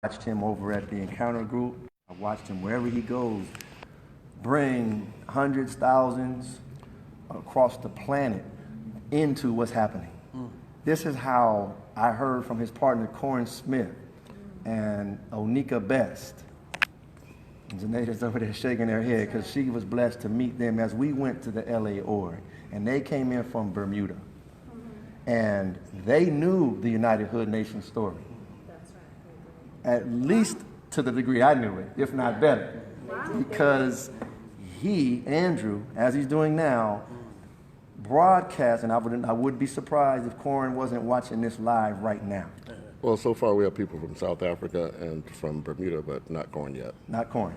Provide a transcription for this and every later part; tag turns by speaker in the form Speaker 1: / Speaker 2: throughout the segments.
Speaker 1: watched him over at the Encounter Group. I watched him wherever he goes, bring hundreds, thousands across the planet into what's happening. This is how I heard from his partner, Corin Smith and Onika Best. And Janae's over there shaking her head because she was blessed to meet them as we went to the LA org. And they came in from Bermuda. And they knew the United Hood Nation story. At least to the degree I knew it, if not better. Because he, Andrew, as he's doing now, broadcast, and I would be surprised if Corin wasn't watching this live right now.
Speaker 2: Well, so far we have people from South Africa and from Bermuda, but not Corin yet. Not
Speaker 1: Corin.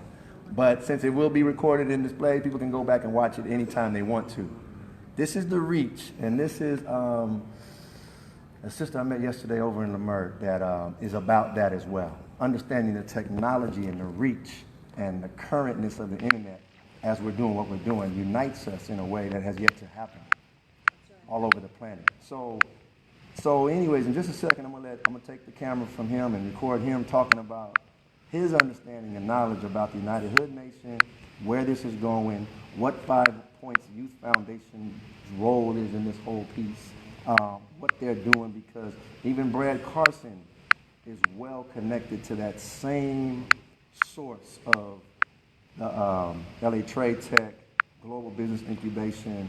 Speaker 1: But since it will be recorded and displayed, people can go back and watch it anytime they want to. This is the reach, and this is a sister I met yesterday over in Leimert that is about that as well. Understanding the technology and the reach and the currentness of the internet as we're doing what we're doing unites us in a way that has yet to happen all over the planet. So anyways, in just a second, I'm gonna take the camera from him and record him talking about his understanding and knowledge about the United Hood Nation, where this is going, what 5 Points Youth Foundation's role is in this whole piece, what they're doing, because even Brad Carson is well connected to that same source of the LA Trade Tech, Global Business Incubation,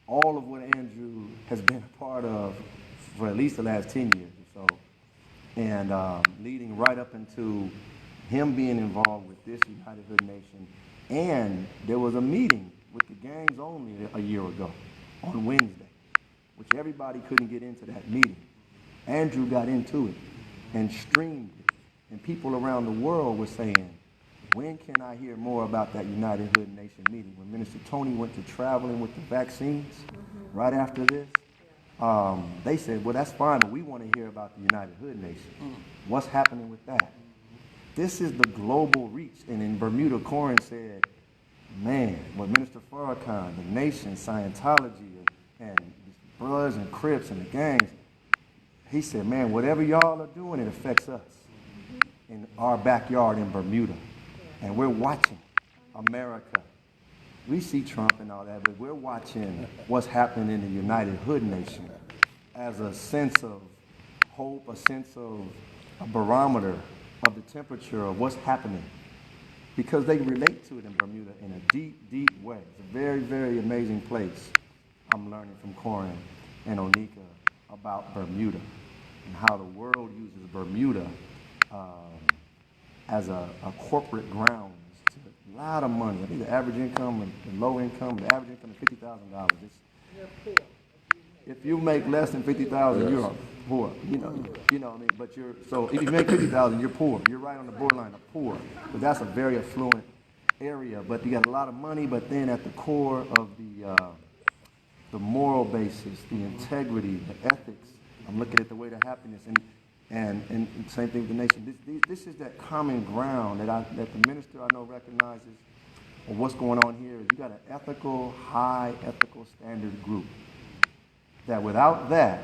Speaker 1: all of what Andrew has been a part of for at least the last 10 years or so, and leading right up into him being involved with this United Hood Nation. And there was a meeting with the gangs only a year ago on Wednesday, which everybody couldn't get into that meeting. Andrew got into it and streamed it, and people around the world were saying, when can I hear more about that United Hood Nation meeting? When Minister Tony went to traveling with the vaccines right after this, they said, well, that's fine, but we want to hear about the United Hood Nation. What's happening with that? This is the global reach. And in Bermuda, Corin said, man, what Minister Farrakhan, the nation, Scientology, and Bloods and Crips and the gangs, he said, man, whatever y'all are doing, it affects us in our backyard in Bermuda. And we're watching America. We see Trump and all that, but we're watching what's happening in the United Hood Nation as a sense of hope, a sense of a barometer of the temperature of what's happening, because they relate to it in Bermuda in a deep, deep way. It's a very, very amazing place. I'm learning from Corin and Onika about Bermuda and how the world uses Bermuda as a corporate ground. A lot of money. I think the average income and the low income, the average income is $50,000. You're poor. If you make less than $50,000, you're poor. You know what I mean? But so if you make $50,000, you're poor. You're right on the borderline of poor. But that's a very affluent area. But you got a lot of money. But then at the core of the moral basis, the integrity, the ethics. I'm looking at the way to happiness and same thing with the nation. This is that common ground that the minister I know recognizes. Or what's going on here is you got an ethical, high ethical standard group. That without that,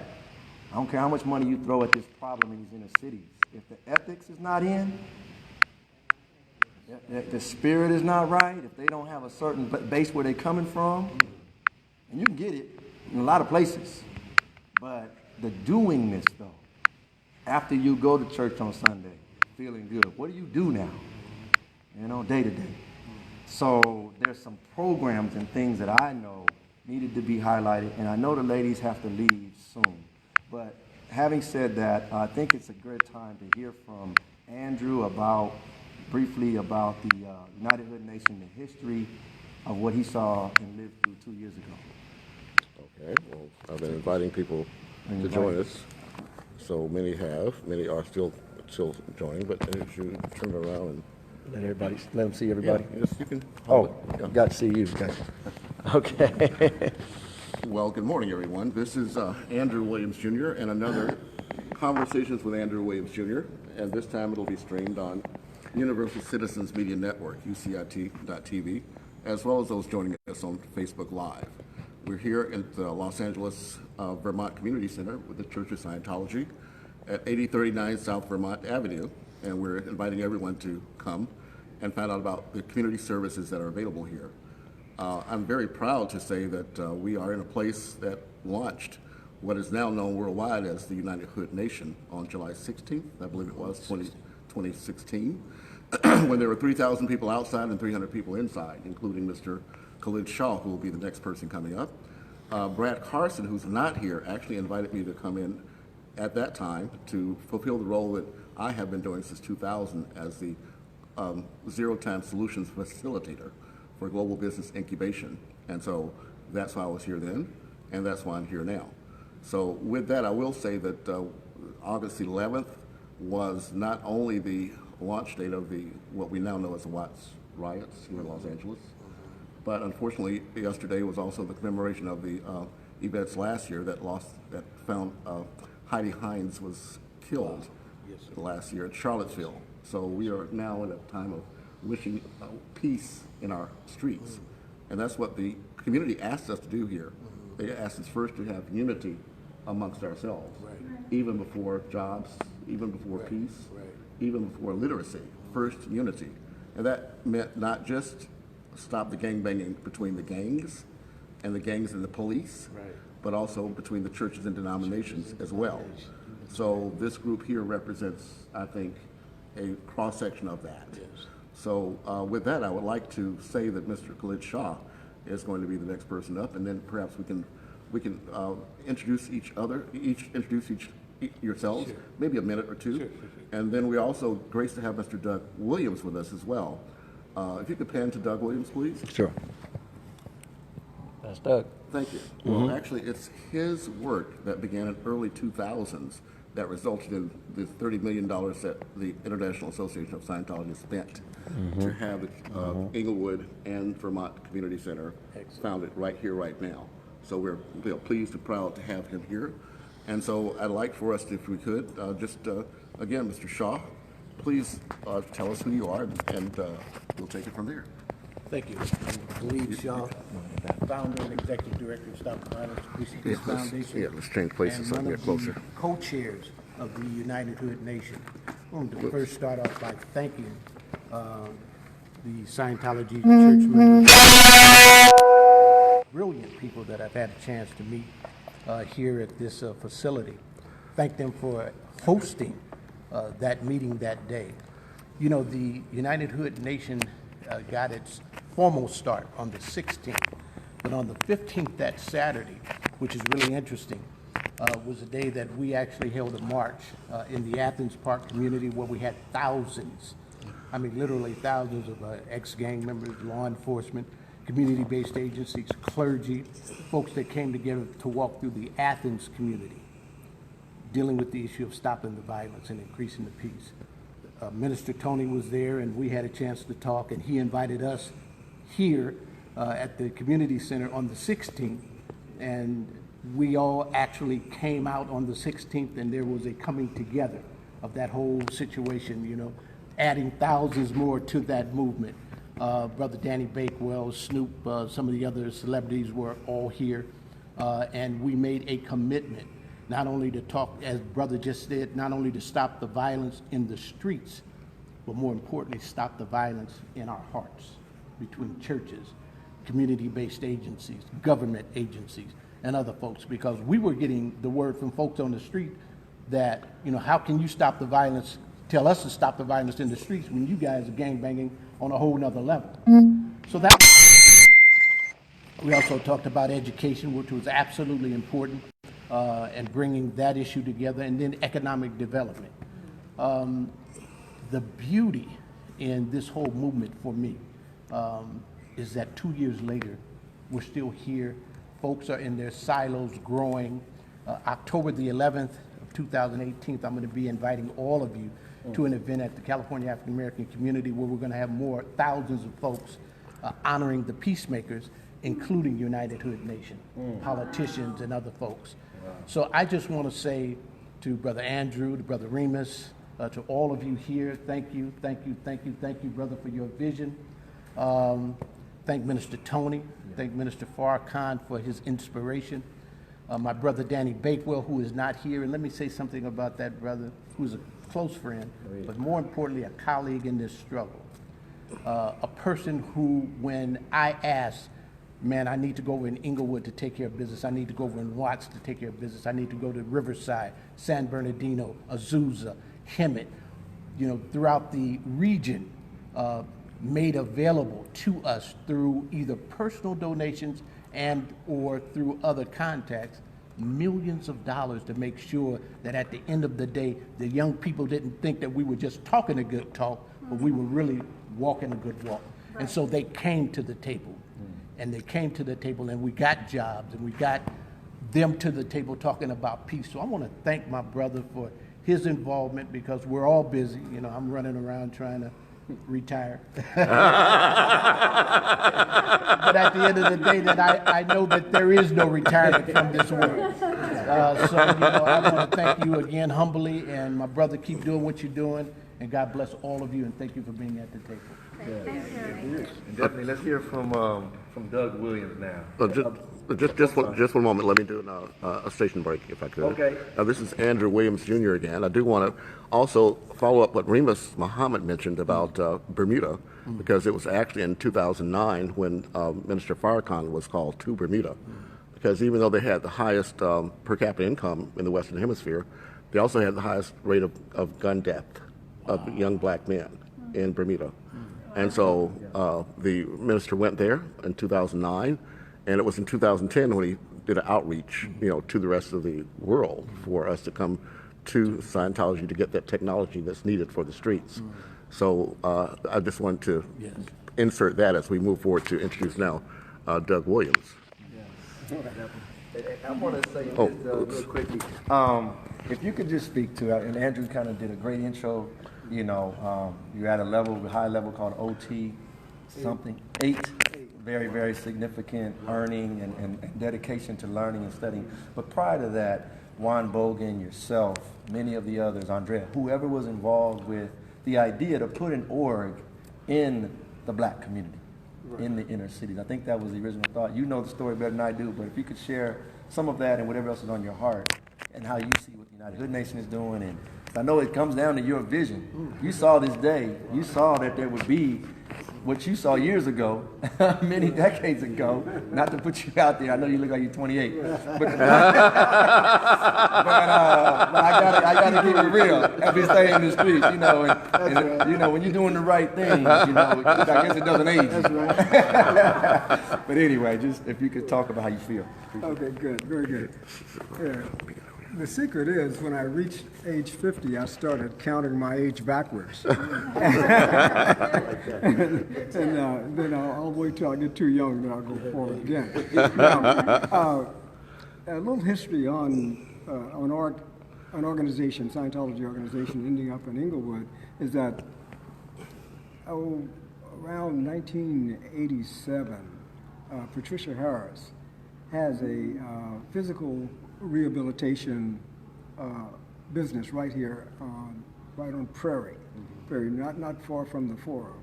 Speaker 1: I don't care how much money you throw at this problem in these inner cities. If the ethics is not in, if the spirit is not right, if they don't have a certain base where they're coming from, and you can get it in a lot of places, but the doingness though, after you go to church on Sunday, feeling good, what do you do now? Day to day. So there's some programs and things that I know needed to be highlighted, and I know the ladies have to leave soon. But having said that, I think it's a great time to hear from Andrew briefly about the United Hood Nation, the history of what he saw and lived through 2 years ago.
Speaker 2: Okay, well, I've been inviting people to join us. So many are still joining, but as you turn around and
Speaker 1: let them see everybody.
Speaker 2: Yeah, yes, you can.
Speaker 1: Got to see you. Okay.
Speaker 2: Well, good morning, everyone. This is Andrew Williams Jr. and another Conversations with Andrew Williams Jr. And this time it'll be streamed on Universal Citizens Media Network, UCIT.TV, as well as those joining us on Facebook Live. We're here at the Los Angeles, Vermont Community Center with the Church of Scientology at 8039 South Vermont Avenue. and we're inviting everyone to come and find out about the community services that are available here. I'm very proud to say that we are in a place that launched what is now known worldwide as the United Hood Nation on July 16th, I believe it was, 2016, when there were 3,000 people outside and 300 people inside, including Mr. Khalid Shah, who will be the next person coming up. Brad Carson, who's not here, actually invited me to come in at that time to fulfill the role that I have been doing since 2000 as the Zero-Time Solutions Facilitator for Global Business Incubation. And so that's why I was here then, and that's why I'm here now. So with that, I will say that August 11th was not only the launch date of what we now know as the Watts riots here in Los Angeles, but unfortunately yesterday was also the commemoration of the events last year that found Heidi Hines was killed last year at Charlottesville. So we are now in a time of wishing peace in our streets. And that's what the community asked us to do here. They asked us first to have unity amongst ourselves, even before jobs, even before peace, even before literacy. First, unity. And that meant not just stop the gangbanging between the gangs and the police, but also between the churches and denominations as well. So this group here represents, I think, a cross-section of that. So with that, I would like to say that Mr. Khalid Shah is going to be the next person up, and then perhaps we can introduce each other, introduce yourselves, maybe a minute or two. And then we're also graced to have Mr. Doug Williams with us as well. If you could pan to Doug Williams, please.
Speaker 3: Sure. That's Doug.
Speaker 2: Thank you. Well, actually, it's his work that began in early 2000s that resulted in the $30 million that the International Association of Scientology spent to have the Inglewood and Vermont Community Center founded right here, right now. So we're pleased and proud to have him here. And so I'd like for us, if we could, again, Mr. Shah, please tell us who you are, and we'll take it from there.
Speaker 4: Thank you. I'm Khalid Shah, founder and executive director of Stop the Violence Policing Peace Foundation.
Speaker 2: Let's change places so I can get closer.
Speaker 4: And co-chairs of the United Hood Nation. I want to first start off by thanking the Scientology church members, brilliant people that I've had a chance to meet here at this facility. Thank them for hosting that meeting that day. You know, the United Hood Nation got its formal start on the 16th, but on the 15th, that Saturday, which is really interesting, was a day that we actually held a march in the Athens Park community where we had thousands, I mean literally thousands of ex-gang members, law enforcement, community-based agencies, clergy, folks that came together to walk through the Athens community, dealing with the issue of stopping the violence and increasing the peace. Minister Tony was there, and we had a chance to talk, and he invited us here at the community center on the 16th, and we all actually came out on the 16th, and there was a coming together of that whole situation, you know, adding thousands more to that movement. Brother Danny Bakewell, Snoop, some of the other celebrities were all here, and we made a commitment not only to talk, as brother just said, not only to stop the violence in the streets, but more importantly, stop the violence in our hearts between churches, community-based agencies, government agencies, and other folks, because we were getting the word from folks on the street that, you know, how can you stop the violence, tell us to stop the violence in the streets when you guys are gangbanging on a whole nother level. So that, we also talked about education, which was absolutely important, and bringing that issue together, and then economic development. The beauty in this whole movement for me is that 2 years later, we're still here. Folks are in their silos growing. October the 11th of 2018, I'm going to be inviting all of you to an event at the California African American community where we're going to have thousands of folks honoring the peacemakers, including United Hood Nation, politicians and other folks. So I just want to say to Brother Andrew, to Brother Remus, to all of you here, thank you, thank you, thank you, thank you, brother, for your vision. Thank Minister Tony, thank Minister Farrakhan for his inspiration. My brother Danny Bakewell, who is not here, and let me say something about that brother, who's a close friend, but more importantly, a colleague in this struggle. A person who, when I asked, man, I need to go over in Inglewood to take care of business, I need to go over in Watts to take care of business, I need to go to Riverside, San Bernardino, Azusa, Hemet, throughout the region, made available to us through either personal donations and or through other contacts, millions of dollars to make sure that at the end of the day, the young people didn't think that we were just talking a good talk, but we were really walking a good walk. Right. And so they came to the table, and they came to the table, and we got jobs, and we got them to the table talking about peace. So I want to thank my brother for his involvement, because we're all busy. I'm running around trying to retire. But at the end of the day, that I know that there is no retirement from this world. So I want to thank you again humbly, and my brother, keep doing what you're doing, and God bless all of you, and thank you for being at the table.
Speaker 1: Thank you. And definitely, let's hear from Doug Williams now.
Speaker 2: Just one moment. Let me do a station break, if I could.
Speaker 1: Okay.
Speaker 2: This is Andrew Williams Jr. again. I do want to also follow up what Remus Muhammad mentioned about Bermuda, because it was actually in 2009 when Minister Farrakhan was called to Bermuda, because even though they had the highest per capita income in the Western Hemisphere, they also had the highest rate of gun death of young black men in Bermuda. And so the minister went there in 2009, and it was in 2010 when he did an outreach, to the rest of the world for us to come to Scientology to get that technology that's needed for the streets. So I just wanted to insert that as we move forward to introduce now Doug Williams.
Speaker 1: I want to say this real quickly. If you could just speak to, and Andrew kind of did a great intro, you're at a high level called OT something, 8. Very, very significant earning and dedication to learning and studying. But prior to that, Juan Bogan, yourself, many of the others, Andrea, whoever was involved with the idea to put an org in the black community, in the inner cities. I think that was the original thought. You know the story better than I do, but if you could share some of that and whatever else is on your heart and how you see what the United Hood Nation is doing. And I know it comes down to your vision. You saw this day. You saw that there would be what you saw years ago, many decades ago. Not to put you out there, I know you look like you're 28, but I gotta keep it real. Every day in the streets, and when you're doing the right things, I guess it doesn't age. That's right. But anyway, just if you could talk about how you feel.
Speaker 3: Okay, good, very good. Yeah. The secret is, when I reached age 50, I started counting my age backwards. and then I'll wait till I get too young, then I'll go forward again. Now, a little history on an organization, Scientology organization ending up in Inglewood, is that around 1987, Patricia Harris has a physical rehabilitation business right here, right on Prairie, not far from the Forum.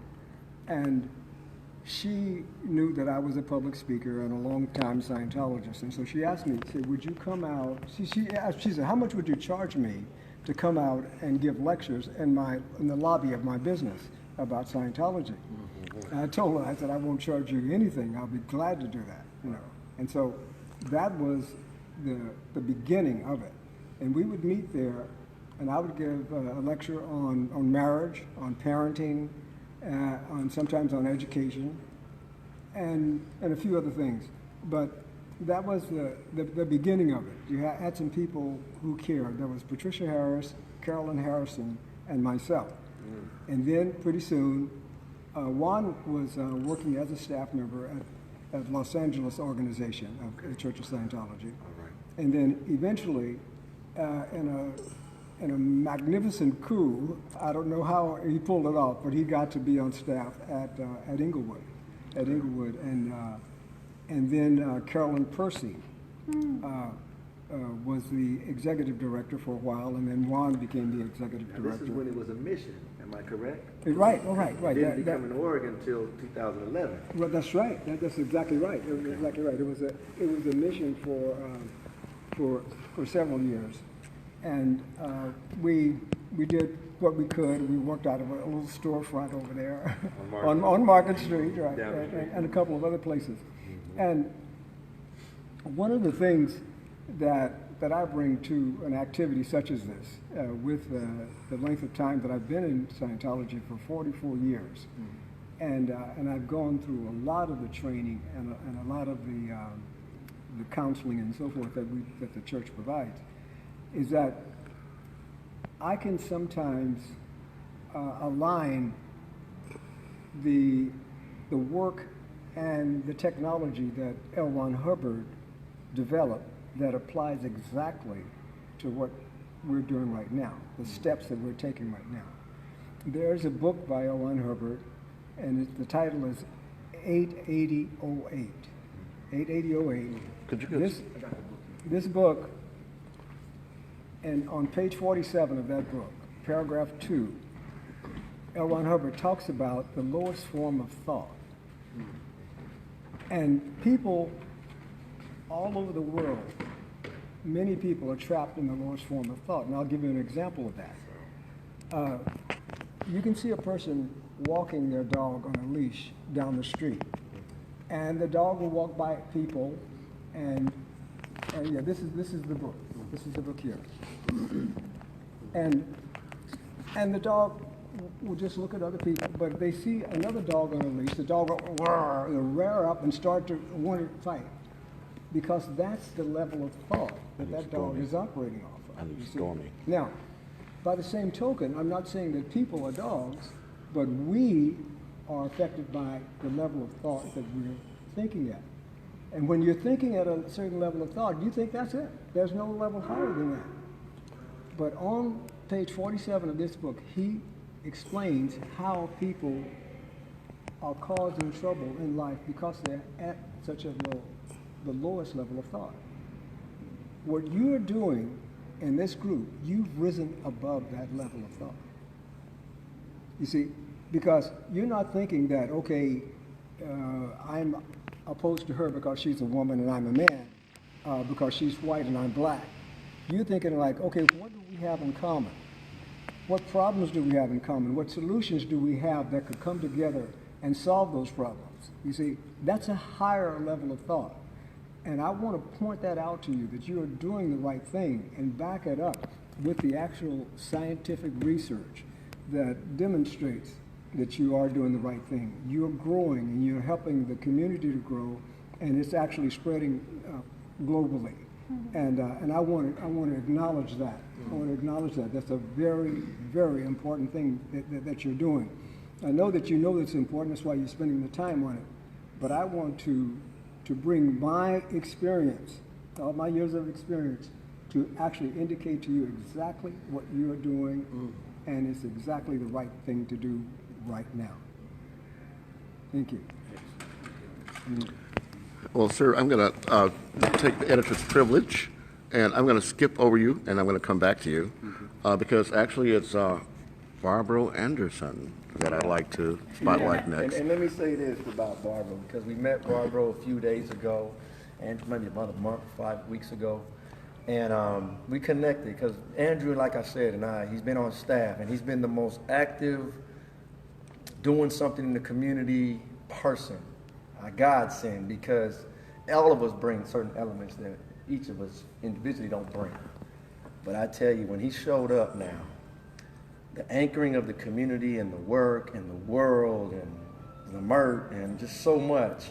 Speaker 3: And she knew that I was a public speaker and a long-time Scientologist, and so she asked me, said, would you come out? She said, how much would you charge me to come out and give lectures in the lobby of my business about Scientology? And I told her, I said, I won't charge you anything. I'll be glad to do that, And so that was the beginning of it. And we would meet there, and I would give a lecture on marriage, on parenting, sometimes on education, and a few other things. But that was the beginning of it. You had some people who cared. There was Patricia Harris, Carolyn Harrison, and myself. And then pretty soon, Juan was working as a staff member at Los Angeles organization of the Church of Scientology. And then eventually, in a magnificent coup, I don't know how he pulled it off, but he got to be on staff at Inglewood, and then Carolyn Percy was the executive director for a while, and then Juan became the executive director.
Speaker 1: This is when it was a mission, am I correct?
Speaker 3: Right, right.
Speaker 1: It didn't become an org until 2011.
Speaker 3: Well, that's right. That's exactly right. It was exactly right. It was a mission for several years, and we we did what we could. We worked out of a little storefront over there on Market Street, right, and a couple of other places. And one of the things that I bring to an activity such as this, with the length of time that I've been in Scientology for 44 years, and I've gone through a lot of the training and a lot of the counseling and so forth that the church provides, is that I can sometimes align the work and the technology that L. Ron Hubbard developed that applies exactly to what we're doing right now, the steps that we're taking right now. There's a book by L. Ron Hubbard, and the title is 88008. 88008.
Speaker 2: Could you
Speaker 3: This book, and on page 47 of that book, paragraph 2, L. Ron Hubbard talks about the lowest form of thought. And people all over the world, many people are trapped in the lowest form of thought. And I'll give you an example of that. You can see a person walking their dog on a leash down the street. And the dog will walk by people, and yeah, this is the book. This is the book here. And the dog will just look at other people, but if they see another dog on a leash, the dog will rear up and start to want to fight, because that's the level of thought that dog is operating off of. You see? Now, by the same token, I'm not saying that people are dogs, but we are affected by the level of thought that we're thinking at. And when you're thinking at a certain level of thought, you think that's it. There's no level higher than that. But on page 47 of this book, he explains how people are causing trouble in life because they're at such the lowest level of thought. What you're doing in this group, you've risen above that level of thought. You see, because you're not thinking that, okay, I'm opposed to her because she's a woman and I'm a man, because she's white and I'm black. You're thinking like, okay, what do we have in common? What problems do we have in common? What solutions do we have that could come together and solve those problems? You see, that's a higher level of thought. And I want to point that out to you, that you are doing the right thing, and back it up with the actual scientific research that demonstrates that you are doing the right thing. You're growing and you're helping the community to grow, and it's actually spreading globally. And I want to acknowledge that. I want to acknowledge that. That's a very, very important thing that you're doing. I know that you know it's important. That's why you're spending the time on it. But I want to bring my experience, all my years of experience, to actually indicate to you exactly what you're doing, and it's exactly the right thing to do right now. Thank you.
Speaker 2: Well, sir, I'm going to take the editor's privilege, and I'm going to skip over you, and I'm going to come back to you, because actually it's Barbara Anderson that I'd like to spotlight next.
Speaker 1: And let me say this about Barbara, because we met Barbara a few days ago, and maybe about a month, 5 weeks ago, and we connected because Andrew, like I said, and he's been on staff, and he's been the most active, doing something in the community person, a godsend, because all of us bring certain elements that each of us individually don't bring. But I tell you, when he showed up now, the anchoring of the community and the work and the world and the MERT and just so much.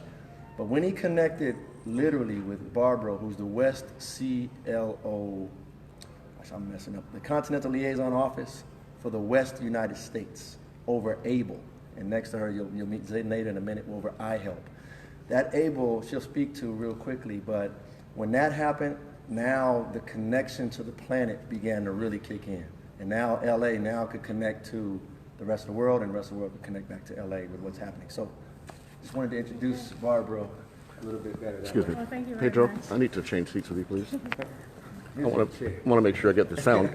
Speaker 1: But when he connected literally with Barbara, who's the West CLO, I'm messing up, the Continental Liaison Office for the West United States over ABLE. And next to her, you'll meet Zaynada in a minute over IHELP. That ABLE, she'll speak to real quickly, but when that happened, now the connection to the planet began to really kick in. And now LA now could connect to the rest of the world, and the rest of the world could connect back to LA with what's happening. So just wanted to introduce Barbara a little bit better.
Speaker 2: Excuse me.
Speaker 5: Well, thank you very
Speaker 2: Pedro,
Speaker 5: much.
Speaker 2: I need to change seats with you, please. I want to make sure I get the sound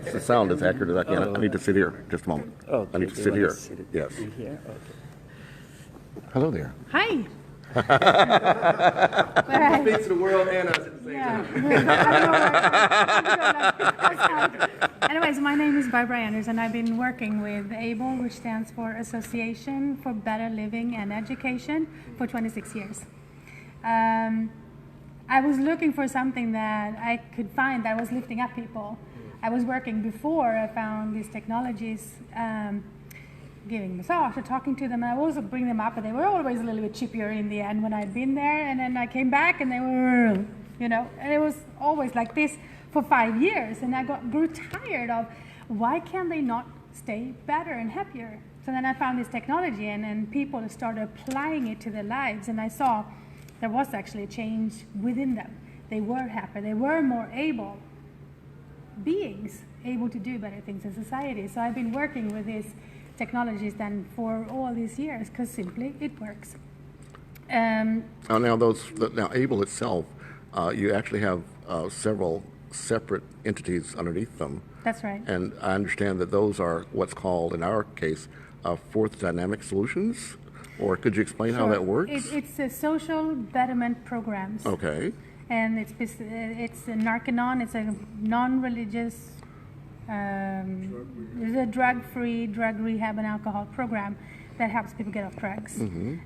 Speaker 2: as accurate as I can. I need to sit here just a moment.
Speaker 6: Okay,
Speaker 2: I need to
Speaker 6: you
Speaker 2: sit
Speaker 6: wanna
Speaker 2: here.
Speaker 6: sit
Speaker 2: Yes.
Speaker 6: Here? Okay.
Speaker 2: Hello there.
Speaker 5: Hi.
Speaker 1: Speak to the world and us at the same time.
Speaker 5: Yeah. I know, right? Anyways, my name is Barbara Anderson. I've been working with ABLE, which stands for Association for Better Living and Education, for 26 years. I was looking for something that I could find that was lifting up people. I was working before I found these technologies, giving massage or talking to them, and I would also bring them up, but they were always a little bit chippier in the end when I'd been there, and then I came back and they were, and it was always like this for 5 years, and I grew tired of why can't they not stay better and happier? So then I found this technology, and people started applying it to their lives, and I saw there was actually a change within them. They were happier, they were more able beings, able to do better things in society. So I've been working with these technologies then for all these years because simply it works.
Speaker 2: Now ABLE itself, you actually have several separate entities underneath them.
Speaker 5: That's right.
Speaker 2: And I understand that those are what's called, in our case, Fourth Dynamic Solutions. Or could you explain how that works?
Speaker 5: It's a social betterment programs.
Speaker 2: Okay.
Speaker 5: And it's a Narcanon. It's a non-religious, it's a drug-free drug rehab and alcohol program that helps people get off drugs.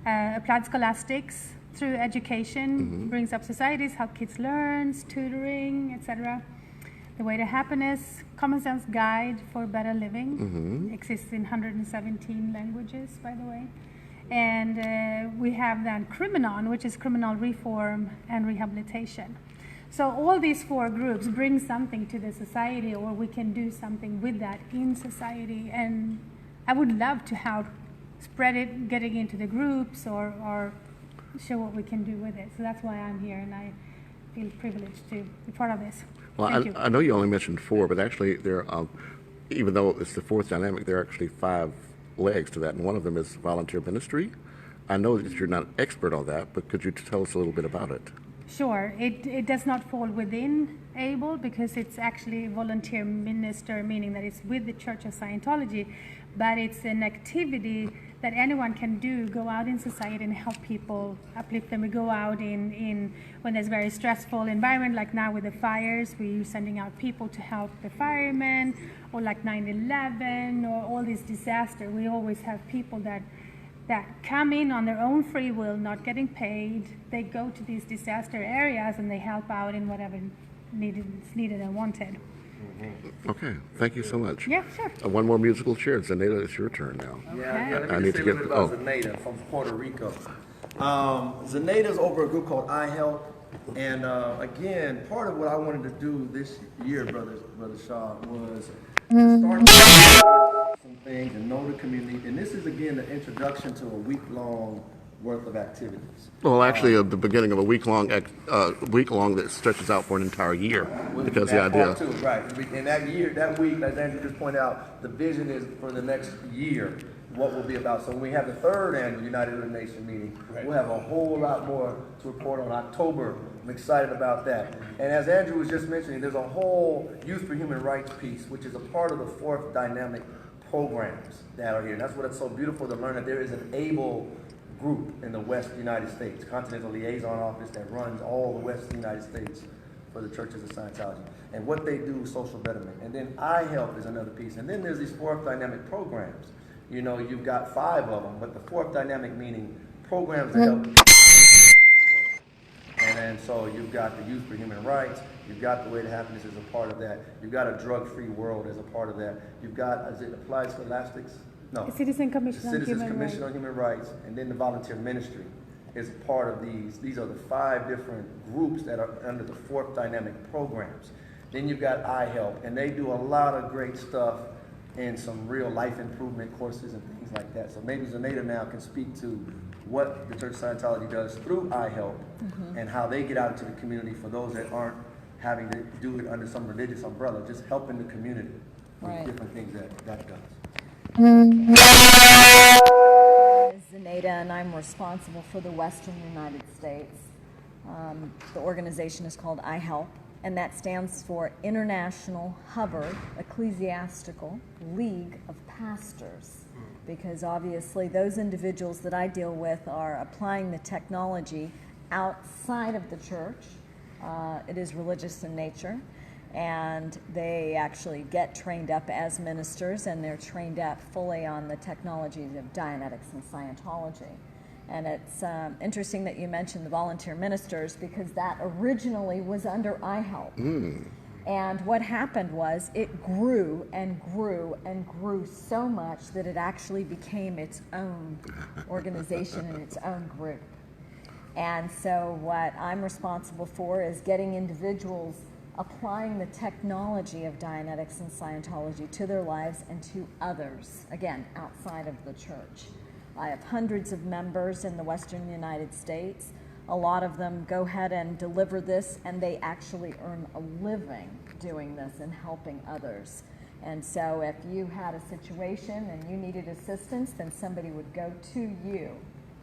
Speaker 5: Applied scholastics through education brings up societies, help kids learn, tutoring, etc. The Way to Happiness, Common Sense Guide for Better Living, exists in 117 languages, by the way. And we have then Criminon, which is criminal reform and rehabilitation. So all these four groups bring something to the society, or we can do something with that in society. And I would love to help spread it, getting into the groups, or show what we can do with it. So that's why I'm here, and I feel privileged to be part of this.
Speaker 2: Well, I know you only mentioned four, but actually there, even though it's the fourth dynamic, there are actually 5 legs to that, and one of them is volunteer ministry. I know that you're not an expert on that, but could you tell us a little bit about it?
Speaker 5: Sure. It does not fall within ABLE because it's actually volunteer minister, meaning that it's with the Church of Scientology, but it's an activity that anyone can do, go out in society and help people, uplift them. We go out in when there's very stressful environment, like now with the fires, we're sending out people to help the firemen, or like 9/11, or all these disasters. We always have people that come in on their own free will, not getting paid. They go to these disaster areas and they help out in whatever is needed and wanted.
Speaker 2: Okay, thank you so much.
Speaker 5: Yeah, sure.
Speaker 2: One more musical chair. Zenaida, it's your turn now.
Speaker 1: Yeah, let
Speaker 2: I
Speaker 1: me
Speaker 2: need
Speaker 1: just say
Speaker 2: to
Speaker 1: a
Speaker 2: get-
Speaker 1: little bit about Zenaida from Puerto Rico. Zenaida's over a group called AHIABGA, and again, part of what I wanted to do this year, Brother Shah, was to start some things and know the community. And this is again the introduction to a week-long worth of activities.
Speaker 2: Well, actually, the beginning of a week-long that stretches out for an entire year, because the
Speaker 1: That
Speaker 2: idea.
Speaker 1: part too, right. And that week, as Andrew just pointed out, the vision is for the next year, what we'll be about. So when we have the 3rd annual United Hood Nation meeting, we'll have a whole lot more to report on October. I'm excited about that. And as Andrew was just mentioning, there's a whole Youth for Human Rights piece, which is a part of the 4th dynamic programs that are here. And that's what it's so beautiful to learn, that there is an ABLE group in the West United States, Continental Liaison Office, that runs all the West United States for the Churches of Scientology. And what they do is social betterment. And then iHelp is another piece. And then there's these 4th dynamic programs. You know, you've got 5 of them, but the 4th dynamic meaning programs that help. And then so you've got the Youth for Human Rights, you've got the Way to Happiness as a part of that, you've got a drug-free world as a part of that, you've got, is it Applied Scholastics? No.
Speaker 5: The Citizen Commission on
Speaker 1: Citizens
Speaker 5: Human
Speaker 1: Commission
Speaker 5: Rights.
Speaker 1: on Human Rights, and then the volunteer ministry is a part of these. These are the 5 different groups that are under the 4th dynamic programs. Then you've got iHelp, and they do a lot of great stuff in some real life improvement courses and things like that. So maybe Zenaida now can speak to what the Church of Scientology does through iHelp and how they get out into the community for those that aren't having to do it under some religious umbrella, just helping the community with different things that does.
Speaker 7: is Zenaida, and I'm responsible for the Western United States. The organization is called iHelp, and that stands for International Hubbard Ecclesiastical League of Pastors, because obviously those individuals that I deal with are applying the technology outside of the church. It is religious in nature. and they actually get trained up as ministers, and they're trained up fully on the technologies of Dianetics and Scientology. And it's interesting that you mentioned the volunteer ministers, because that originally was under iHelp. And what happened was it grew and grew and grew so much that it actually became its own organization and its own group. And so what I'm responsible for is getting individuals applying the technology of Dianetics and Scientology to their lives and to others, again, outside of the church. I have hundreds of members in the Western United States. A lot of them go ahead and deliver this, and they actually earn a living doing this and helping others. And so if you had a situation and you needed assistance, then somebody would go to you,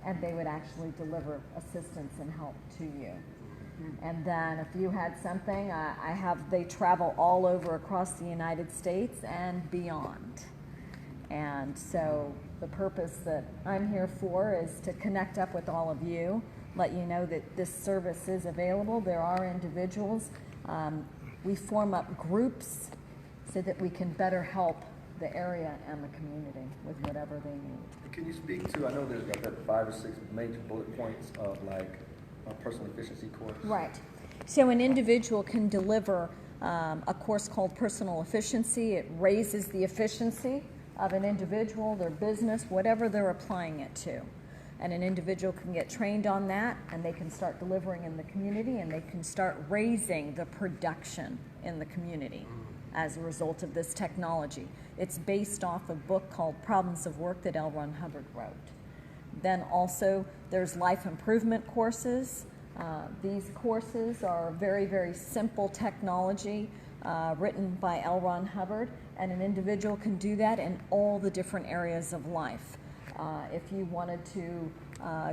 Speaker 7: and they would actually deliver assistance and help to you. And then if you had something, they travel all over across the United States and beyond. And so the purpose that I'm here for is to connect up with all of you, let you know that this service is available. There are individuals. We form up groups so that we can better help the area and the community with whatever they need.
Speaker 1: Can you speak to, I know there's like 5 or 6 major bullet points of like a personal efficiency course.
Speaker 7: Right. So an individual can deliver a course called Personal Efficiency. It raises the efficiency of an individual, their business, whatever they're applying it to. And an individual can get trained on that, and they can start delivering in the community, and they can start raising the production in the community as a result of this technology. It's based off a book called Problems of Work that L. Ron Hubbard wrote. Then also there's life improvement courses. These courses are very, very simple technology written by L. Ron Hubbard, and an individual can do that in all the different areas of life. If you wanted to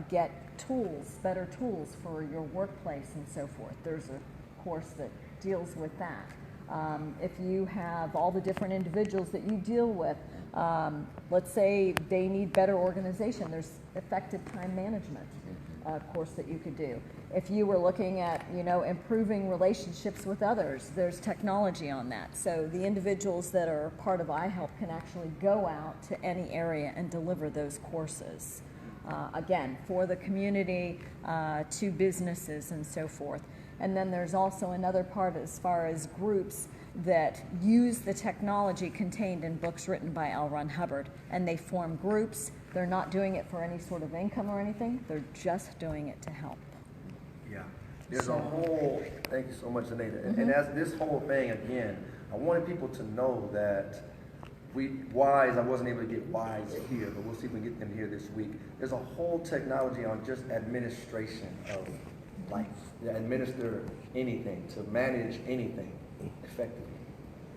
Speaker 7: get tools, better tools for your workplace and so forth, there's a course that deals with that. If you have all the different individuals that you deal with, let's say they need better organization, there's effective time management course that you could do. If you were looking at, improving relationships with others, there's technology on that. So the individuals that are part of iHelp can actually go out to any area and deliver those courses. Again, for the community, to businesses and so forth. And then there's also another part as far as groups that use the technology contained in books written by L. Ron Hubbard, and they form groups. They're not doing it for any sort of income or anything. They're just doing it to help.
Speaker 1: Yeah. There's a whole, thank you so much, Anita. And as this whole thing, again, I wanted people to know that I wasn't able to get Wise here, but we'll see if we can get them here this week. There's a whole technology on just administration of life, to administer anything, to manage anything effectively.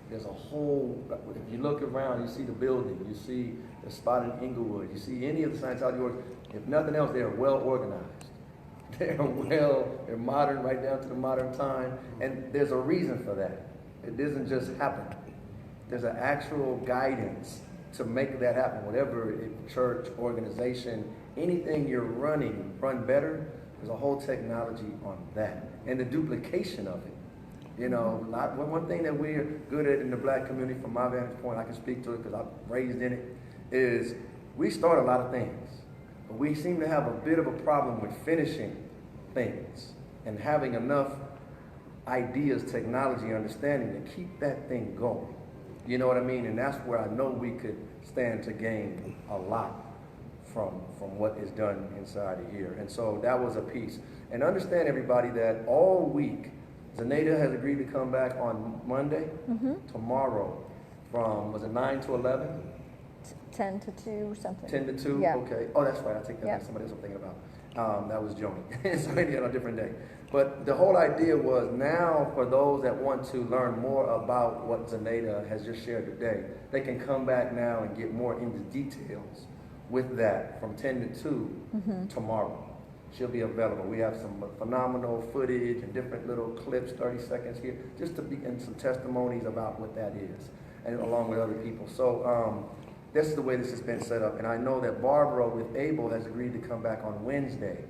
Speaker 1: There's a whole, if you look around, you see the building, you see the spot in Inglewood, you see any of the Scientology orgs, if nothing else, they are well organized. They're modern, right down to the modern time, and there's a reason for that. It doesn't just happen. There's an actual guidance to make that happen. Whatever church, organization, anything you're running, run better, there's a whole technology on that. And the duplication of it. One thing that we're good at in the black community, from my vantage point, I can speak to it because I'm raised in it, is we start a lot of things. But we seem to have a bit of a problem with finishing things and having enough ideas, technology, understanding to keep that thing going. You know what I mean? And that's where I know we could stand to gain a lot from what is done inside of here. And so that was a piece. And understand, everybody, that all week, Zenaida has agreed to come back on Monday, tomorrow, from, was it 9 to 11?
Speaker 7: 10 to 2, something.
Speaker 1: 10 to 2?
Speaker 7: Yeah.
Speaker 1: Okay. Oh, that's right. I take that back. Somebody else I'm thinking about. That was Joni. So maybe on a different day. But the whole idea was, now for those that want to learn more about what Zenaida has just shared today, they can come back now and get more into details with that from 10 to 2 tomorrow. She'll be available. We have some phenomenal footage and different little clips, 30 seconds here, just to be, and some testimonies about what that is, and along with other people. So this is the way this has been set up. And I know that Barbara with Abel has agreed to come back on Wednesday.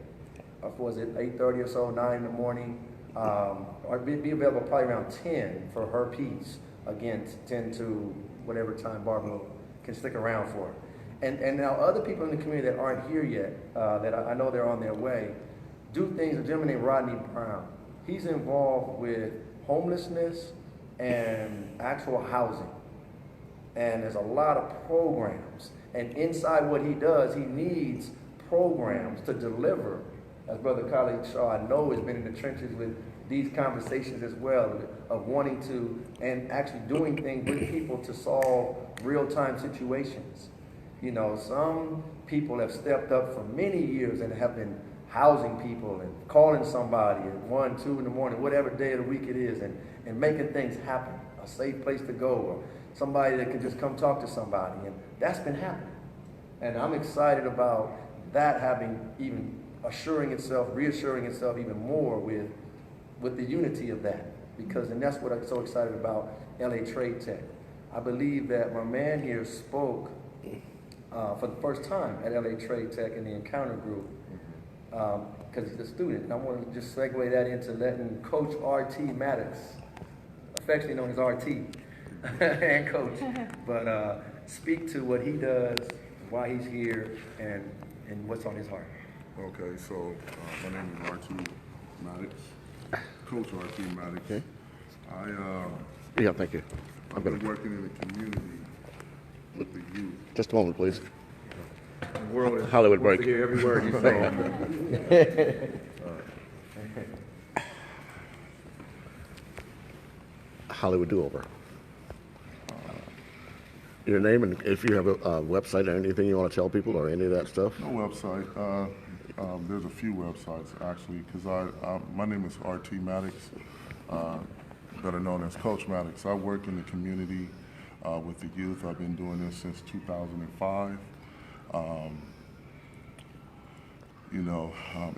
Speaker 1: Was it 8:30 or so, 9 in the morning, or be available probably around 10 for her piece. Again, 10 to whatever time Barbara can stick around for. And now other people in the community that aren't here yet, that I know they're on their way, do things. A gentleman named Rodney Brown. He's involved with homelessness and actual housing. And there's a lot of programs. And inside what he does, he needs programs to deliver. As Brother Khalid Shah, I know, has been in the trenches with these conversations as well, of wanting to and actually doing things with people to solve real-time situations. You know, some people have stepped up for many years and have been housing people and calling somebody at 1, 2 in the morning, whatever day of the week it is, and making things happen, a safe place to go, or somebody that can just come talk to somebody. And that's been happening. And I'm excited about that having even reassuring itself even more with the unity of that. And that's what I'm so excited about LA Trade Tech. I believe that my man here spoke for the first time at LA Trade Tech in the Encounter Group, because he's a student. And I want to just segue that into letting Coach R.T. Maddox, affectionately known as R.T., and Coach, but speak to what he does, why he's here, and what's on his heart.
Speaker 6: Okay, so my name is R.T. Maddox, Coach R.T. Maddox.
Speaker 2: Okay.
Speaker 6: I
Speaker 2: Thank you.
Speaker 6: I've been working in the community with the youth.
Speaker 2: Just a moment, please.
Speaker 1: The world is
Speaker 2: Hollywood
Speaker 1: wants
Speaker 2: break.
Speaker 1: to hear every word you say.
Speaker 2: Hollywood do-over. Your name, and if you have a website or anything you want to tell people or any of that stuff.
Speaker 6: No website. There's a few websites actually, because my name is R.T. Maddox, better known as Coach Maddox. I work in the community with the youth. I've been doing this since 2005.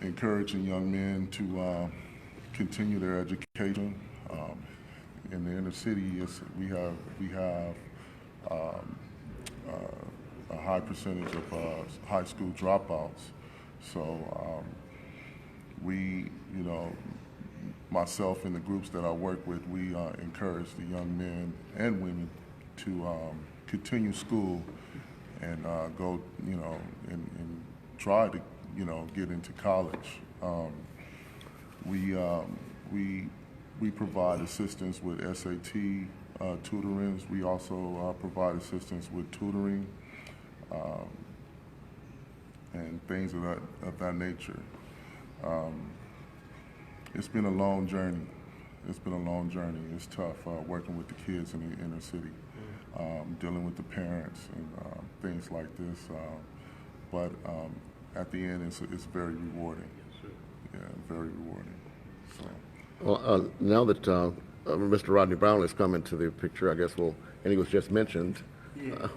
Speaker 6: Encouraging young men to continue their education. In the inner city, we have a high percentage of high school dropouts. So myself and the groups that I work with, we encourage the young men and women to continue school and go, and try to, get into college. We provide assistance with SAT tutorings. We also provide assistance with tutoring and things of that nature. It's been a long journey. It's tough working with the kids in the inner city, dealing with the parents and things like this. But at the end, it's very rewarding. Yeah, very rewarding. So.
Speaker 2: Well, now that Mr. Rodney Brown has come into the picture, I guess and he was just mentioned,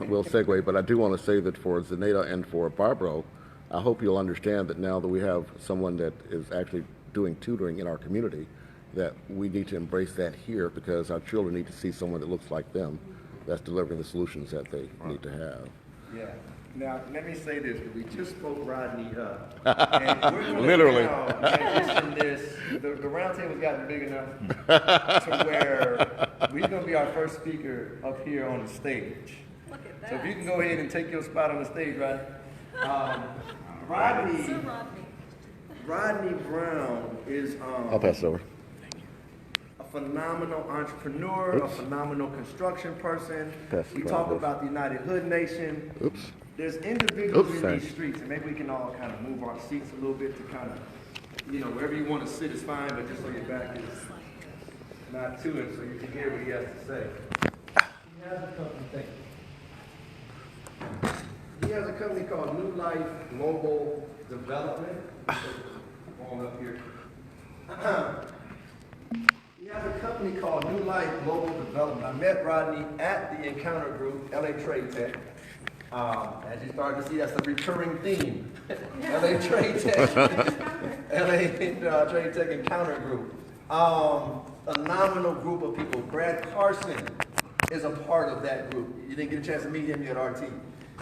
Speaker 2: we'll segue, but I do want to say that for Zenaida and for Barbara, I hope you'll understand that now that we have someone that is actually doing tutoring in our community, that we need to embrace that here, because our children need to see someone that looks like them, that's delivering the solutions that they need to have.
Speaker 1: Yeah. Now, let me say this, because we just spoke Rodney up. And we're going to
Speaker 2: Literally.
Speaker 1: now transition this. The round table's gotten big enough to where we're going to be our first speaker up here on the stage.
Speaker 7: Look at that.
Speaker 1: So if you can go ahead and take your spot on the stage, Rodney. Rodney Brown is
Speaker 2: I'll pass it over.
Speaker 1: a phenomenal entrepreneur, a phenomenal construction person.
Speaker 2: Pass
Speaker 1: We
Speaker 2: it
Speaker 1: talk
Speaker 2: right,
Speaker 1: about the United Hood Nation.
Speaker 2: Oops.
Speaker 1: There's individuals
Speaker 2: Oops,
Speaker 1: in
Speaker 2: sorry.
Speaker 1: these streets, and maybe we can all kind of move our seats a little bit to kind of, wherever you want to sit is fine, but just so your back is not to it, so you can hear what he has to say. He has a company. He has a company called New Life Global Development. On up here. He has a company called New Life Global Development. I met Rodney at the Encounter Group, LA Trade Tech. As you start to see, that's a recurring theme. LA Trade Tech. LA Trade Tech Encounter Group. Phenomenal group of people. Brad Carson is a part of that group. You didn't get a chance to meet him yet, RT.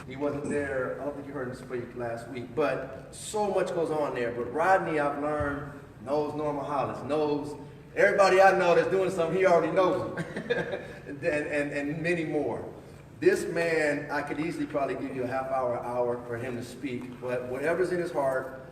Speaker 1: He wasn't there. I don't think you heard him speak last week. But so much goes on there. But Rodney, I've learned, knows Norma Hollis, knows everybody I know that's doing something, he already knows them, and many more. This man, I could easily probably give you a half hour for him to speak, but whatever's in his heart,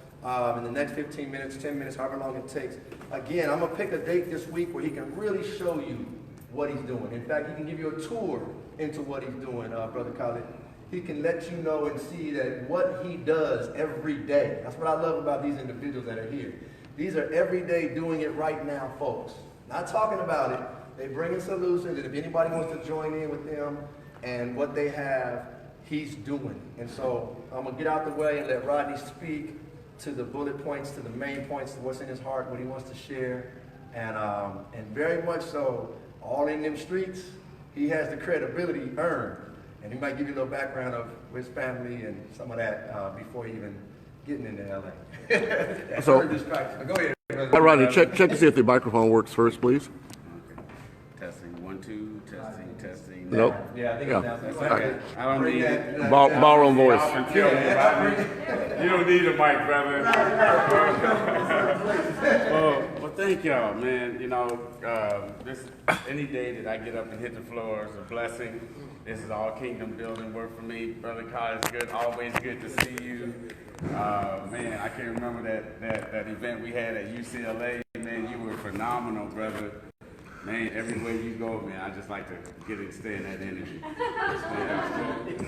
Speaker 1: in the next 15 minutes, 10 minutes, however long it takes. Again, I'm gonna pick a date this week where he can really show you what he's doing. In fact, he can give you a tour into what he's doing, Brother Khalid. He can let you know and see that what he does every day. That's what I love about these individuals that are here. These are every day doing it right now, folks. Not talking about it. They bring in solutions, and if anybody wants to join in with them and what they have, he's doing. And so I'm gonna get out the way and let Rodney speak to the bullet points, to the main points, to what's in his heart, what he wants to share, and very much so, all in them streets, he has the credibility earned. And he might give you a little background of his family and some of that before even getting into LA.
Speaker 2: So-
Speaker 1: Go ahead.
Speaker 2: Rodney, check to see if the microphone works first, please.
Speaker 8: Testing, 1, 2, testing.
Speaker 2: Nope.
Speaker 1: Yeah, I think
Speaker 2: Yeah.
Speaker 1: it's
Speaker 8: I don't need it.
Speaker 2: Ballroom voice.
Speaker 8: You don't need a mic, brother. Well, thank y'all, man. You know, this any day that I get up and hit the floor is a blessing. This is all kingdom building work for me. Brother Kyle, it's good, always good to see you. Man, I can remember that event we had at UCLA. Man, you were phenomenal, brother. Man, everywhere you go, man, I just like to get and stay in that energy.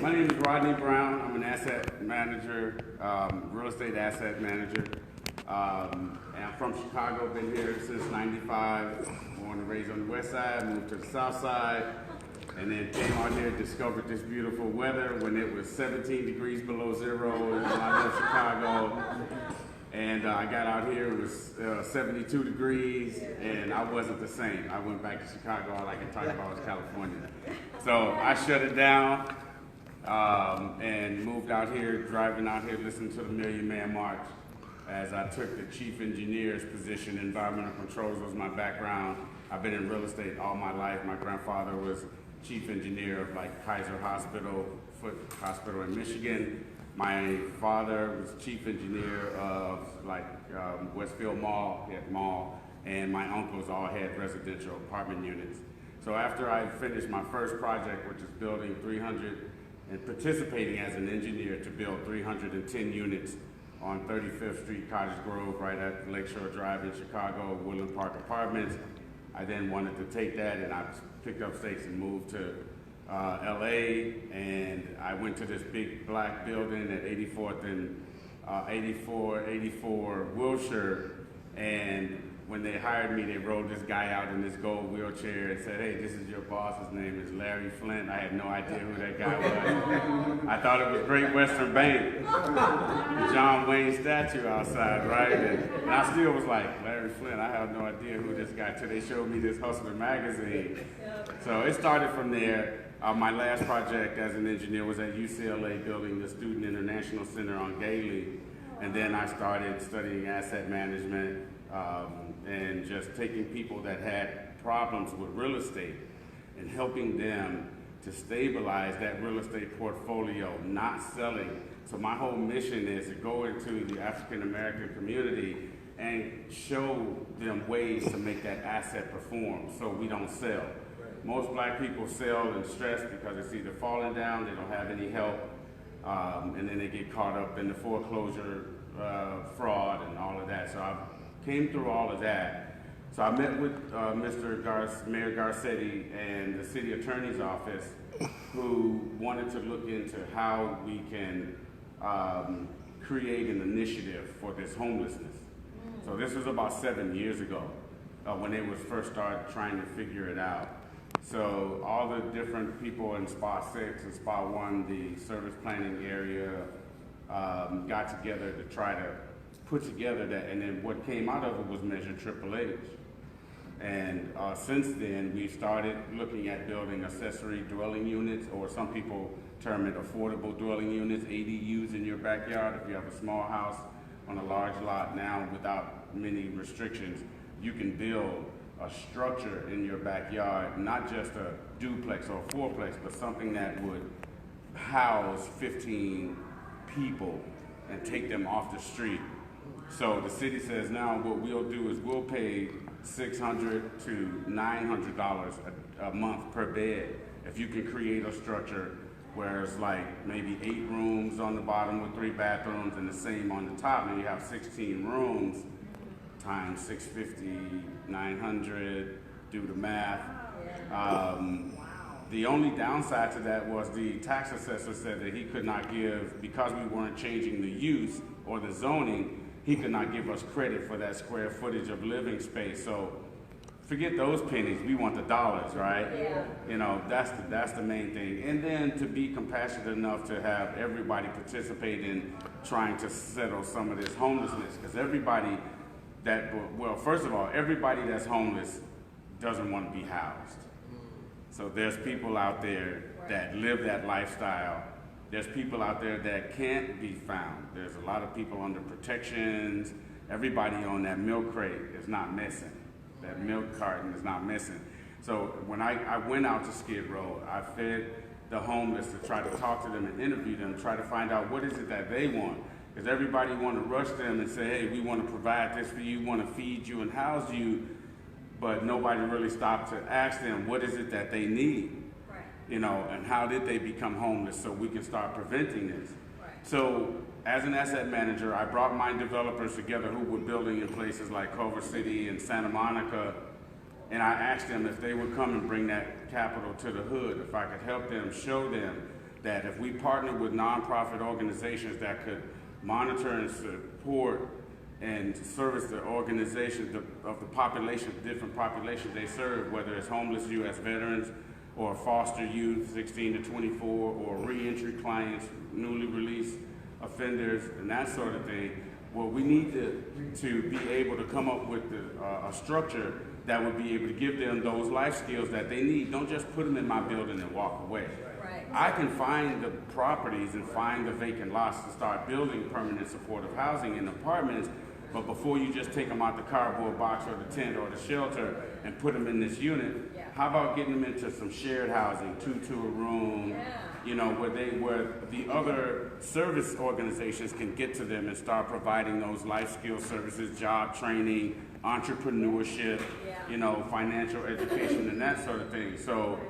Speaker 8: My name is Rodney Brown. I'm an asset manager, real estate asset manager. And I'm from Chicago, been here since '95. Born and raised on the west side, moved to the south side, and then came out here, discovered this beautiful weather when it was 17 degrees below zero when I left Chicago. And I got out here, it was 72 degrees, and I wasn't the same. I went back to Chicago, all I can talk about was California. So I shut it down and moved out here, driving out here, listening to the Million Man March as I took the chief engineer's position. Environmental controls was my background. I've been in real estate all my life. My grandfather was chief engineer of like Kaiser Hospital, Foot Hospital in Michigan. My father was chief engineer of like Westfield Mall, he had mall, and my uncles all had residential apartment units. So after I finished my first project, which is building 300 and participating as an engineer to build 310 units on 35th Street, Cottage Grove, right at Lakeshore Drive in Chicago, Woodland Park Apartments, I then wanted to take that and I picked up stakes and moved to LA, and I went to this big black building at 84th and 84 Wilshire, and when they hired me, they rolled this guy out in this gold wheelchair and said, "Hey, this is your boss. His name is Larry Flint." I had no idea who that guy was. I thought it was Great Western Bank, the John Wayne statue outside, right? And I still was like, Larry Flint, I have no idea who this guy, till they showed me this Hustler magazine. So it started from there. My last project as an engineer was at UCLA, building the Student International Center on Gailey. And then I started studying asset management and just taking people that had problems with real estate and helping them to stabilize that real estate portfolio, not selling. So my whole mission is to go into the African American community and show them ways to make that asset perform so we don't sell. Most black people sell and stress because it's either falling down, they don't have any help, and then they get caught up in the foreclosure fraud and all of that. So I came through all of that. So I met with Mayor Garcetti and the city attorney's office, who wanted to look into how we can create an initiative for this homelessness. So this was about 7 years ago when they was first started trying to figure it out. So all the different people in Spot 6 and Spot 1, the service planning area, got together to try to put together that, and then what came out of it was Measure Triple H. And since then, we started looking at building accessory dwelling units, or some people term it affordable dwelling units, ADUs in your backyard. If you have a small house on a large lot now without many restrictions, you can build a structure in your backyard, not just a duplex or a fourplex, but something that would house 15 people and take them off the street So the city says now what we'll do is we'll pay $600 to $900 a month per bed if you can create a structure where it's like maybe 8 rooms on the bottom with 3 bathrooms and the same on the top, and you have 16 rooms times 650, 900, do the math. The only downside to that was the tax assessor said that he could not give, because we weren't changing the use or the zoning, he could not give us credit for that square footage of living space. So forget those pennies, we want the dollars, right?
Speaker 7: Yeah.
Speaker 8: You know, that's the main thing. And then to be compassionate enough to have everybody participate in trying to settle some of this homelessness. Because everybody well, first of all, everybody that's homeless doesn't want to be housed. So there's people out there that live that lifestyle. There's people out there that can't be found. There's a lot of people under protections. Everybody on that milk crate is not missing. That milk carton is not missing. So when I went out to Skid Row, I fed the homeless to try to talk to them and interview them, try to find out what is it that they want. Because everybody want to rush them and say, hey, we want to provide this for you, want to feed you and house you, but nobody really stopped to ask them what is it that they need,
Speaker 7: Right.
Speaker 8: you know, and how did they become homeless so we can start preventing this.
Speaker 7: Right.
Speaker 8: So as an asset manager, I brought my developers together who were building in places like Culver City and Santa Monica, and I asked them if they would come and bring that capital to the hood, if I could help them, show them that if we partnered with nonprofit organizations that could monitor and support and service the organizations of the population, different populations they serve, whether it's homeless U.S. veterans or foster youth, 16 to 24, or reentry clients, newly released offenders, and that sort of thing. Well, we need to be able to come up with a structure that would be able to give them those life skills that they need. Don't just put them in my building and walk away.
Speaker 7: Right.
Speaker 8: I can find the properties and find the vacant lots to start building permanent supportive housing in apartments, but before you just take them out the cardboard box or the tent or the shelter and put them in this unit,
Speaker 7: Yeah.
Speaker 8: how about getting them into some shared housing, 2 to a room,
Speaker 7: Yeah.
Speaker 8: you know, where the other service organizations can get to them and start providing those life skill services, job training, entrepreneurship,
Speaker 7: Yeah.
Speaker 8: you know, financial education and that sort of thing. So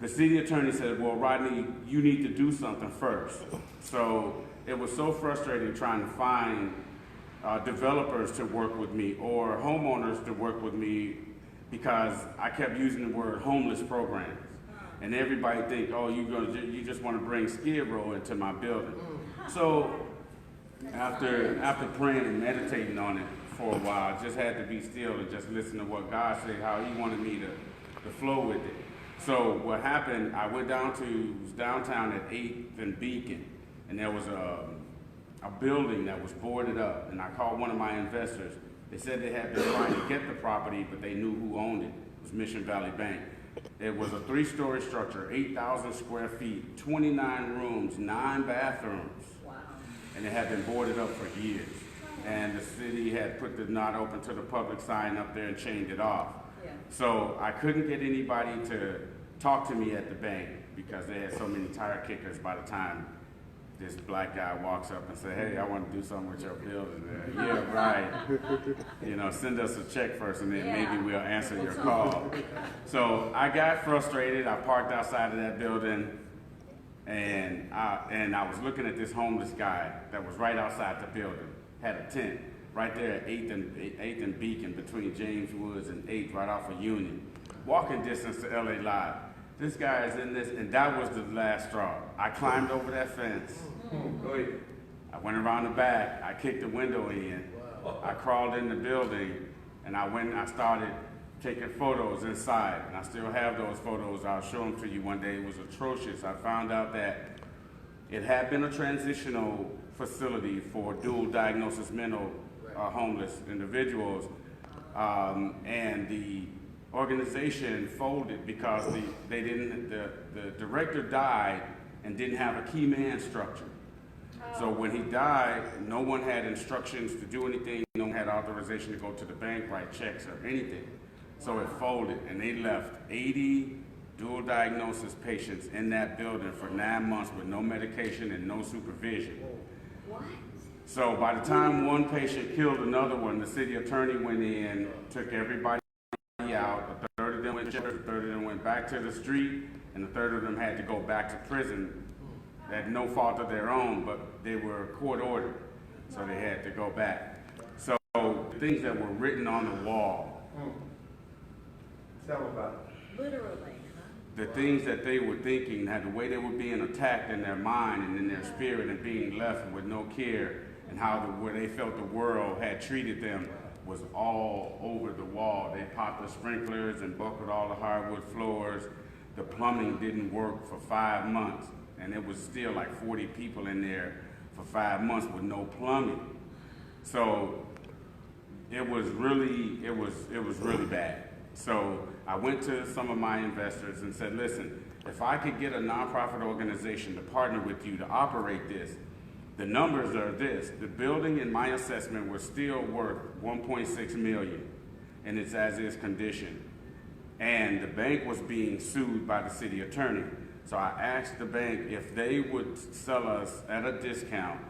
Speaker 8: the city attorney said, well, Rodney, you need to do something first. So it was so frustrating trying to find developers to work with me or homeowners to work with me because I kept using the word homeless programs. And everybody think, oh, you just want to bring Skid Row into my building. So after praying and meditating on it for a while, I just had to be still and just listen to what God said, how he wanted me to flow with it. So what happened, I went downtown at 8th and Beacon, and there was a building that was boarded up, and I called one of my investors. They said they had been trying to get the property, but they knew who owned it. It was Mission Valley Bank. It was a 3-story structure, 8,000 square feet, 29 rooms, 9 bathrooms.
Speaker 7: Wow.
Speaker 8: And it had been boarded up for years. And the city had put the not open to the public sign up there and chained it off.
Speaker 7: Yeah.
Speaker 8: So I couldn't get anybody to talk to me at the bank because they had so many tire kickers by the time this black guy walks up and says, hey, I want to do something with your building. Yeah, right. You know, send us a check first and then maybe we'll answer your call. So I got frustrated. I parked outside of that building and I was looking at this homeless guy that was right outside the building, had a tent right there at 8th and Beacon between James Woods and 8th, right off of Union. Walking distance to LA Live. This guy is in this, and that was the last straw. I climbed over that fence. I went around the back. I kicked the window in. I crawled in the building, and I started taking photos inside. And I still have those photos. I'll show them to you one day. It was atrocious. I found out that it had been a transitional facility for dual diagnosis mental homeless individuals, and the organization folded because the director died and didn't have a key man structure. So when he died, no one had instructions to do anything, no one had authorization to go to the bank, write checks or anything. So it folded and they left 80 dual diagnosis patients in that building for 9 months with no medication and no supervision.
Speaker 7: What?
Speaker 8: So by the time one patient killed another one, the city attorney went in, took everybody out. A third of them went to church, a third of them went back to the street, and a third of them had to go back to prison at no fault of their own, but they were court ordered, so they had to go back. So the things that were written on the wall,
Speaker 1: Tell about it.
Speaker 7: Literally.
Speaker 8: the things that they were thinking, had the way they were being attacked in their mind and in their spirit and being left with no care, and how where they felt the world had treated them was all over the wall. They popped the sprinklers and buckled all the hardwood floors. The plumbing didn't work for 5 months, and it was still like 40 people in there for 5 months with no plumbing. So it was really bad. So I went to some of my investors and said, listen, if I could get a nonprofit organization to partner with you to operate this, the numbers are this. The building, in my assessment, was still worth $1.6 million in its as-is condition. And the bank was being sued by the city attorney. So I asked the bank if they would sell us at a discount.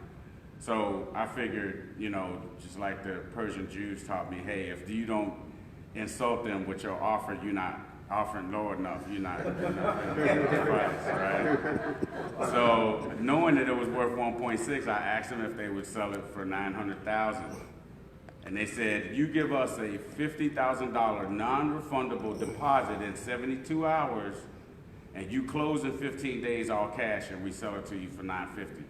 Speaker 8: So I figured, you know, just like the Persian Jews taught me, hey, if you don't insult them with your offer, you're not offering low enough, you're not the price, right? So knowing that it was worth 1.6, I asked them if they would sell it for $900,000. And they said, you give us a $50,000 non-refundable deposit in 72 hours, and you close in 15 days all cash, and we sell it to you for $950.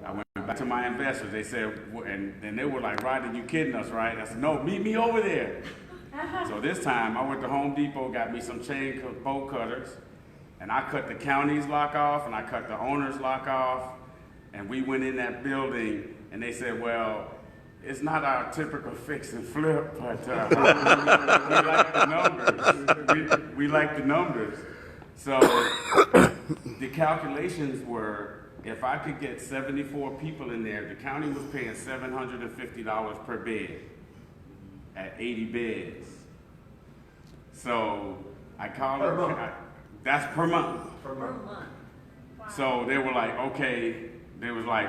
Speaker 8: I went back to my investors. They said, and they were like, Rodney, you kidding us, right? I said, no, meet me over there. So this time, I went to Home Depot, got me some chain bolt cutters, and I cut the county's lock off, and I cut the owner's lock off, and we went in that building, and they said, well, it's not our typical fix and flip, but we like the numbers. We like the numbers. So the calculations were, if I could get 74 people in there, the county was paying $750 per bed at 80 beds. So I called it, that's per month.
Speaker 7: Per month. Wow.
Speaker 8: So they were like, okay, they was like,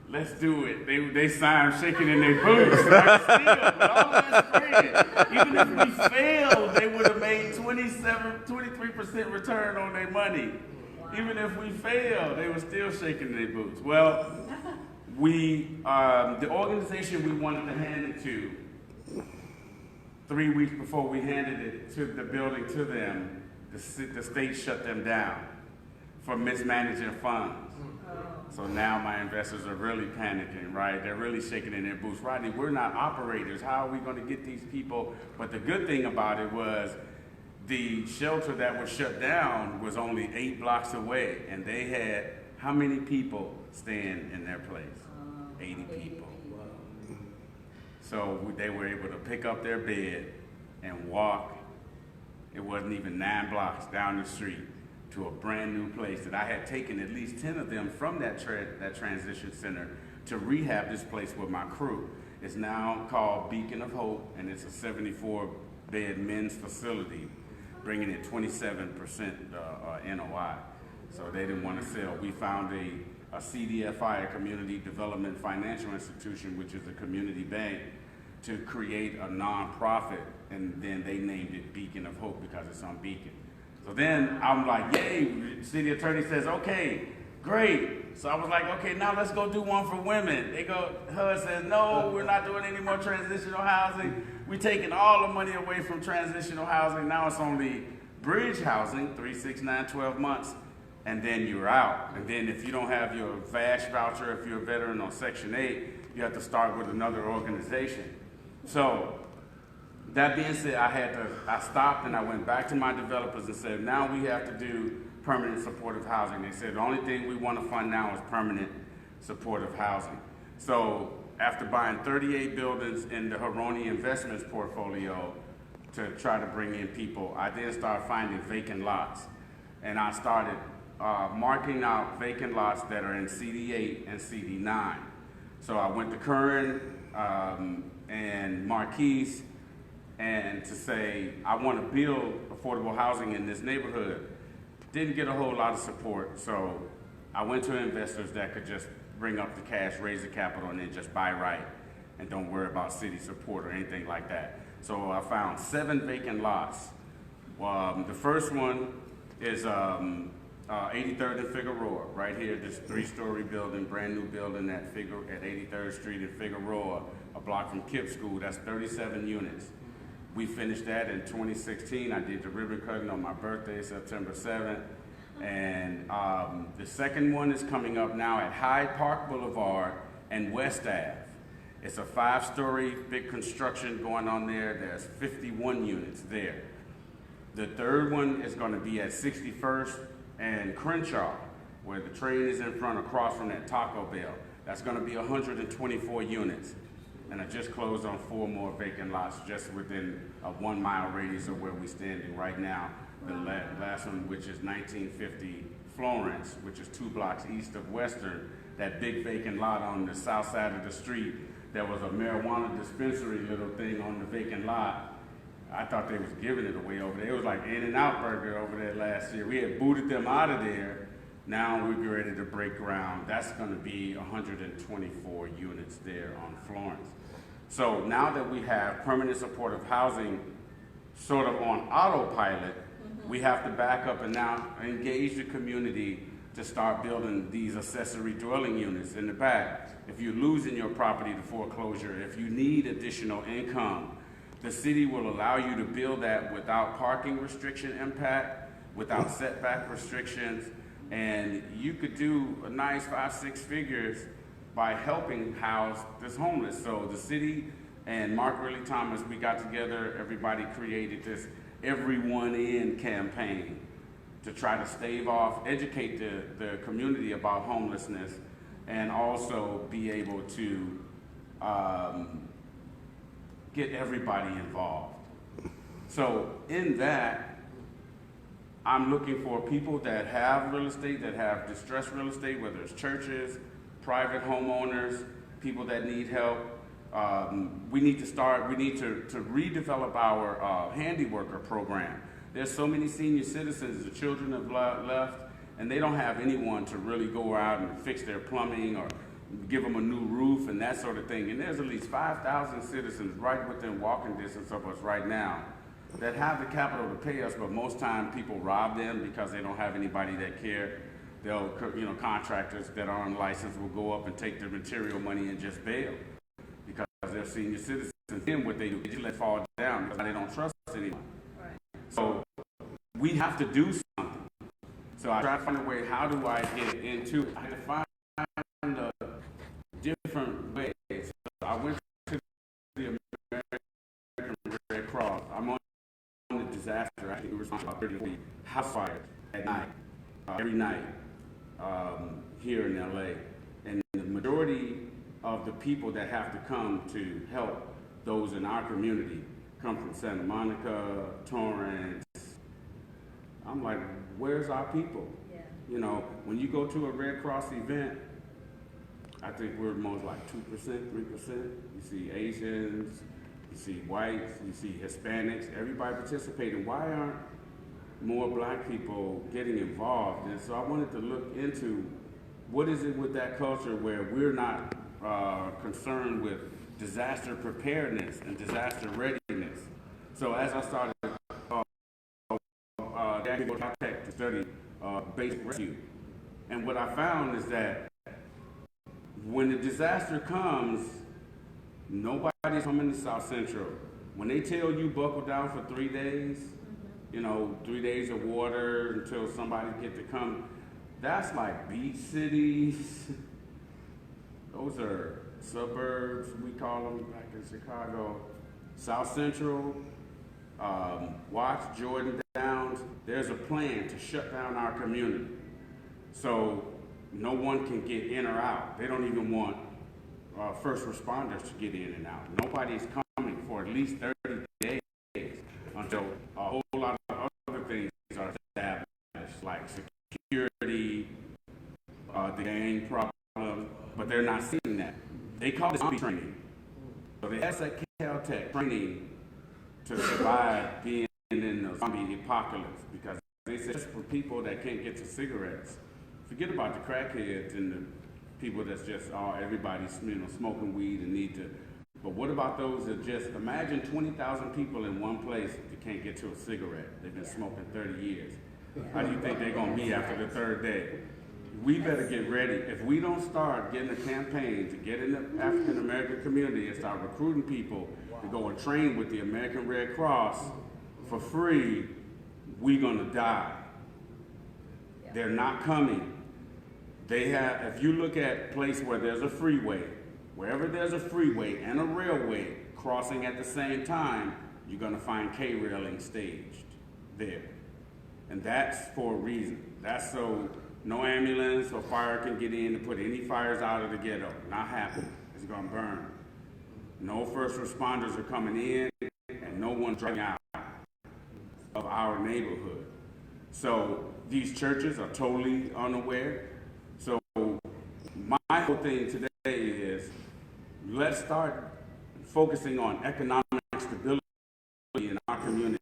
Speaker 8: let's do it. They signed shaking in their boots. Like, still, with all that spread, even if we failed, they would have made 23% return on their money. Wow. Even if we failed, they were still shaking in their boots. Well, the organization we wanted to hand it to, 3 weeks before we handed it to the building to them, the state shut them down for mismanaging funds. So now my investors are really panicking, right? They're really shaking in their boots. Rodney, we're not operators. How are we going to get these people? But the good thing about it was the shelter that was shut down was only 8 blocks away, and they had how many people staying in their place? 80 people. So they were able to pick up their bed and walk. It wasn't even 9 blocks down the street to a brand new place that I had taken at least 10 of them from that transition center to rehab this place with my crew. It's now called Beacon of Hope, and it's a 74-bed men's facility, bringing in 27% NOI. So they didn't want to sell. We found a CDFI, a Community Development Financial Institution, which is a community bank, to create a nonprofit, and then they named it Beacon of Hope because it's on Beacon. So then I'm like, yay, city attorney says, okay, great. So I was like, okay, now let's go do one for women. HUD says, no, we're not doing any more transitional housing. We're taking all the money away from transitional housing. Now it's only bridge housing, 3, 6, 9, 12 months, and then you're out. And then if you don't have your VASH voucher, if you're a veteran on Section 8, you have to start with another organization. So that being said, I stopped and I went back to my developers and said, now we have to do permanent supportive housing. They said, the only thing we want to fund now is permanent supportive housing. So after buying 38 buildings in the Haroni Investments portfolio to try to bring in people, I then started finding vacant lots. And I started marking out vacant lots that are in CD8 and CD9. So I went to Curran and Marquise, and to say, I want to build affordable housing in this neighborhood. Didn't get a whole lot of support, so I went to investors that could just bring up the cash, raise the capital, and then just buy right and don't worry about city support or anything like that. So I found 7 vacant lots. The first one is 83rd and Figueroa, right here, this 3-story building, brand new building at 83rd Street in Figueroa, a block from Kipp School. That's 37 units. We finished that in 2016. I did the ribbon cutting on my birthday, September 7th. And the second one is coming up now at Hyde Park Boulevard and West Ave. It's a 5-story big construction going on there. There's 51 units there. The third one is going to be at 61st and Crenshaw, where the train is in front across from that Taco Bell. That's going to be 124 units. And I just closed on 4 more vacant lots just within a 1-mile radius of where we're standing right now. The last one, which is 1950 Florence, which is 2 blocks east of Western, that big vacant lot on the south side of the street. There was a marijuana dispensary little thing on the vacant lot. I thought they was giving it away over there. It was like In-N-Out Burger over there last year. We had booted them out of there. Now we're ready to break ground. That's going to be 124 units there on Florence. So now that we have permanent supportive housing sort of on autopilot, we have to back up and now engage the community to start building these accessory dwelling units in the back. If you're losing your property to foreclosure, if you need additional income, the city will allow you to build that without parking restriction impact, without setback restrictions, and you could do a nice 5-6 figures by helping house this homeless. So the city and Mark Ridley Thomas, we got together, everybody created this Everyone In campaign to try to stave off, educate the community about homelessness, and also be able to get everybody involved. So in that, I'm looking for people that have real estate, that have distressed real estate, whether it's churches, private homeowners, people that need help. We need to redevelop our handiworker program. There's so many senior citizens, the children have left, and they don't have anyone to really go out and fix their plumbing or give them a new roof and that sort of thing. And there's at least 5,000 citizens right within walking distance of us right now that have the capital to pay us, but most time people rob them because they don't have anybody that care. They'll, contractors that are unlicensed will go up and take their material money and just bail because they're senior citizens. Then what they do, they just let fall down because they don't trust anyone. Right. So we have to do something. So I try to find a way, how do I get into, I had to find the different ways. So I went to the American Red Cross. I'm on the disaster. I think we were responsible for 30 house fires at night, every night here in LA. And the majority of the people that have to come to help those in our community come from Santa Monica, Torrance. I'm like, where's our people? Yeah. When you go to a Red Cross event, I think we're most like 2%, 3%. You see Asians, you see whites, you see Hispanics, everybody participating. Why aren't more black people getting involved? And so I wanted to look into what is it with that culture where we're not concerned with disaster preparedness and disaster readiness. So as I started to study basic rescue, and what I found is that when the disaster comes, nobody's coming to South Central. When they tell you buckle down for 3 days, 3 days of water until somebody get to come, that's like beach cities. Those are suburbs, we call them back in Chicago. South Central, Watts, Jordan Downs, there's a plan to shut down our community. So no one can get in or out. They don't even want first responders to get in and out. Nobody's coming for at least 30 days until a whole lot of other things are established, like security, the gang problem, but they're not seeing that. They call it zombie training. So they have that Caltech training to survive being in the zombie apocalypse, because they say it's for people that can't get to cigarettes. Forget about the crackheads and the people that's just, everybody's, smoking weed and need to. But what about those that just, imagine 20,000 people in one place that can't get to a cigarette. They've been smoking 30 years. How do you think they're going to be after the third day? We better get ready. If we don't start getting a campaign to get in the African American community and start recruiting people to go and train with the American Red Cross for free, we're going to die. They're not coming. They have, if you look at a place where there's a freeway, wherever there's a freeway and a railway crossing at the same time, you're going to find K-railing staged there. And that's for a reason. That's so no ambulance or fire can get in to put any fires out of the ghetto. Not happening. It's going to burn. No first responders are coming in, and no one's driving out of our neighborhood. So these churches are totally unaware. So my whole thing today is, let's start focusing on economic stability in our community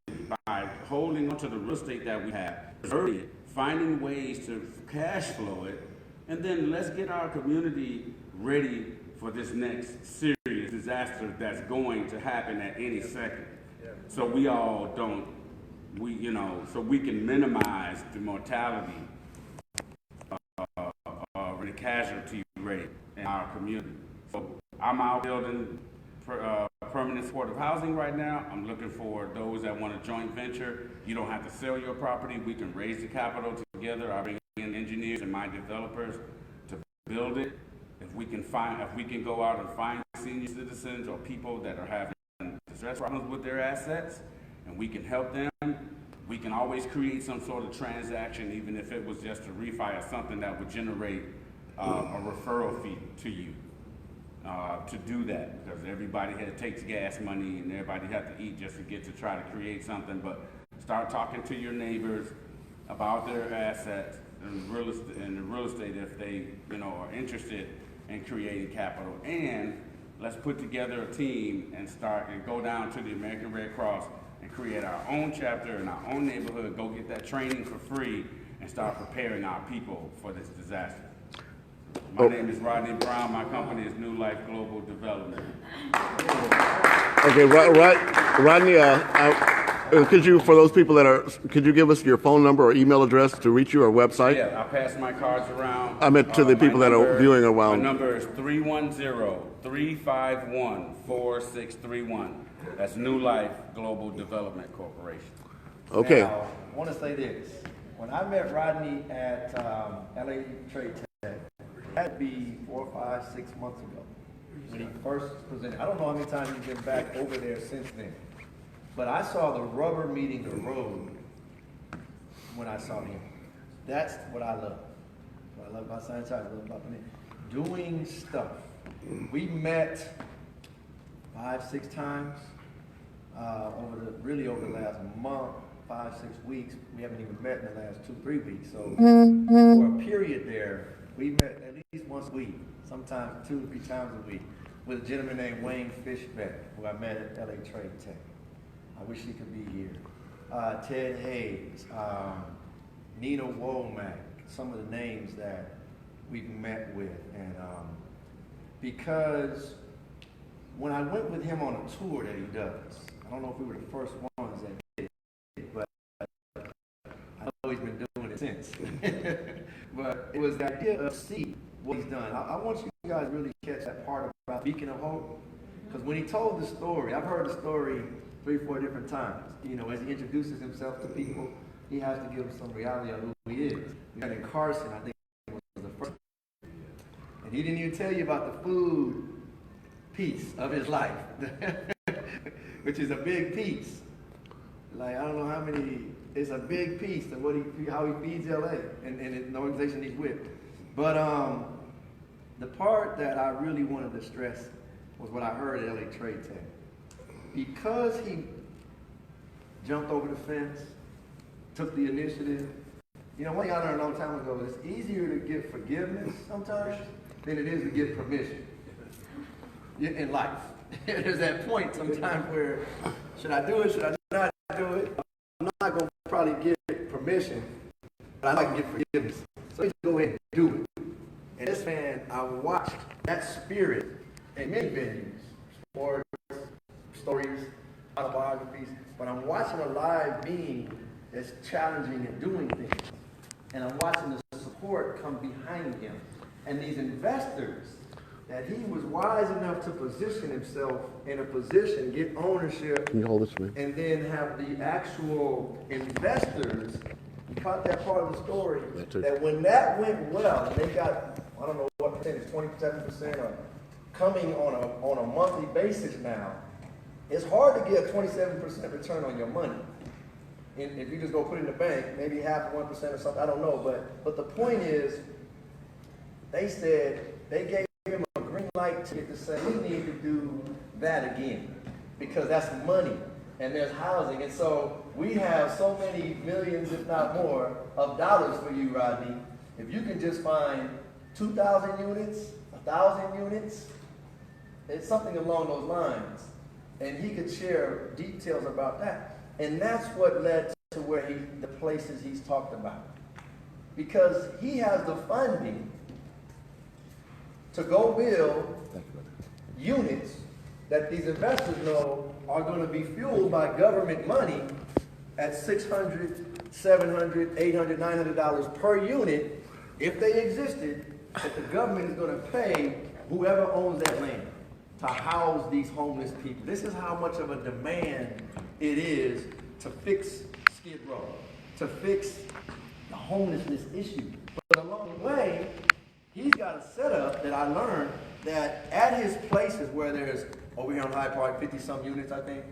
Speaker 8: by holding on to the real estate that we have, preserving it, finding ways to cash flow it, and then let's get our community ready for this next serious disaster that's going to happen at any second. So we all don't, so we can minimize the mortality or the casualty rate in our community. So I'm out building permanent supportive housing right now. I'm looking for those that want a joint venture. You don't have to sell your property. We can raise the capital together. I bring in engineers and my developers to build it. If we can go out and find senior citizens or people that are having distress problems with their assets, and we can help them, we can always create some sort of transaction, even if it was just a refi or something that would generate a referral fee to you. To do that, because everybody takes gas money and everybody has to eat just to get to try to create something. But start talking to your neighbors about their assets and real estate if they are interested in creating capital. And let's put together a team and go down to the American Red Cross and create our own chapter in our own neighborhood. Go get that training for free and start preparing our people for this disaster. My name is Rodney Brown. My company is New Life Global Development.
Speaker 2: Okay, Rodney, could you, for those people could you give us your phone number or email address to reach you or website?
Speaker 8: Yeah, I'll pass my cards around.
Speaker 2: I meant to the people that are viewing around.
Speaker 8: My number is 310-351-4631. That's New Life Global Development Corporation.
Speaker 2: Okay.
Speaker 1: Now, I want to say this. When I met Rodney at LA Trade Tech, that'd be 4, 5, 6 months ago when he first presented. I don't know how many times he's been back over there since then. But I saw the rubber meeting the road when I saw him. That's what I love. What I love about science, I love about doing stuff. We met 5, 6 times over the last month, 5, 6 weeks. We haven't even met in the last 2, 3 weeks. So for a period there, we met at least once a week, sometimes 2 or 3 times a week, with a gentleman named Wayne Fishbeck, who I met at LA Trade Tech. I wish he could be here. Ted Hayes, Nina Womack, some of the names that we've met with. And because when I went with him on a tour that he does, I don't know if we were the first ones that did it, but I know he's been doing it since. But it was the idea of see what he's done. I want you guys to really catch that part about Beacon of Hope. Because when he told the story, I've heard the story 3 or 4 different times. As he introduces himself to people, he has to give them some reality of who he is. We had in Carson, I think it was the first. And he didn't even tell you about the food piece of his life, which is a big piece. Like, I don't know how many, it's a big piece of how he feeds LA and the organization he's with. But the part that I really wanted to stress was what I heard at LA Trade Tech. Because he jumped over the fence, took the initiative. One thing I learned a long time ago is it's easier to get forgiveness sometimes than it is to get permission in life. There's that point sometimes where, should I do it, should I not do it? I'm not going to probably get permission, but I can get forgiveness. So you go ahead and do it. And this man, I watched that spirit in many venues, sports, stories, autobiographies, but I'm watching a live being that's challenging and doing things. And I'm watching the support come behind him. And these investors, that he was wise enough to position himself in a position, get ownership,
Speaker 2: Can you hold this for me?
Speaker 1: and then have the actual investors, you caught that part of the story, that when that went well, and they got, I don't know what percentage, 27% or coming on a monthly basis now, it's hard to get a 27% return on your money. And if you just go put it in the bank, maybe half 1% or something, I don't know. But the point is, they said, they gave him a green light to say, we need to do that again, because that's money, and there's housing. And so we have so many millions, if not more, of dollars for you, Rodney. If you can just find 2,000 units, 1,000 units, it's something along those lines. And he could share details about that. And that's what led to where the places he's talked about. Because he has the funding to go build units that these investors know are going to be fueled by government money at $600, $700, $800, $900 per unit, if they existed, that the government is going to pay whoever owns that land to house these homeless people. This is how much of a demand it is to fix Skid Row, to fix the homelessness issue. But along the way, he's got a setup that I learned that at his places where there's, over here on Hyde Park, 50-some units, I think.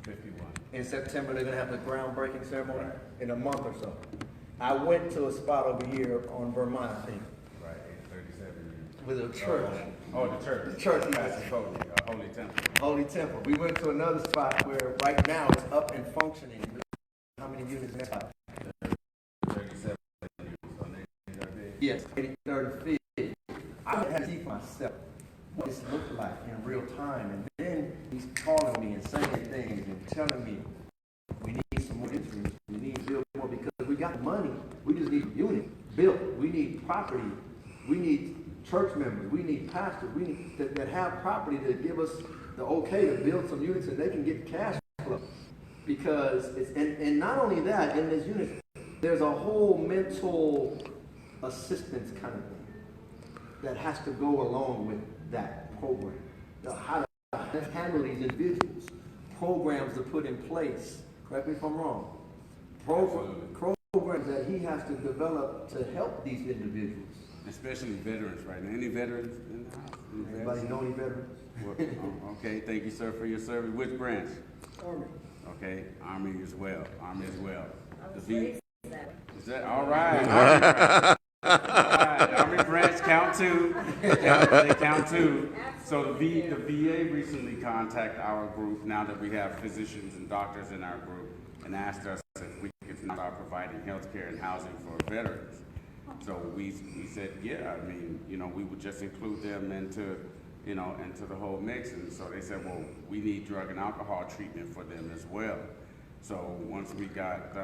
Speaker 8: 51.
Speaker 1: In September, they're going to have the groundbreaking ceremony in a month or so. I went to a spot over here on Vermont, I think.
Speaker 8: Right, 37 years.
Speaker 1: With a church.
Speaker 8: Oh, the church.
Speaker 1: The church,
Speaker 8: That's Holy, Holy Temple.
Speaker 1: Holy Temple. We went to another spot where right now it's up and functioning. How many units in that spot?
Speaker 8: 37 years. So they are big.
Speaker 1: Yes, 35th. I had to see for myself what this looked like in real time. And then he's calling me and saying things and telling me, we need some more interest. We need to build more because we got money. We just need a unit built. We need property. We need church members. We need pastors. We need that have property to give us the okay to build some units and they can get cash flow. Because it's, and not only that, in this unit, there's a whole mental assistance kind of thing that has to go along with that program. How to handle these individuals, programs to put in place, correct me if I'm wrong, programs that he has to develop to help these individuals.
Speaker 8: Especially veterans right now. Any veterans in the house? Any
Speaker 1: Anybody
Speaker 8: veterans?
Speaker 1: know any veterans?
Speaker 8: Well, okay, thank you, sir, for your service. Which branch?
Speaker 3: Army.
Speaker 8: Okay, Army as well. Army as well.
Speaker 7: I was
Speaker 8: The V-
Speaker 7: raised that.
Speaker 8: Is that all right? Army branch. All right, Army branch count two. They count two. So the VA recently contacted our group now that we have physicians and doctors in our group and asked us if we could start providing health care and housing for veterans. So we said, yeah, I mean, we would just include them into the whole mix. And so they said, well, we need drug and alcohol treatment for them as well. So once we got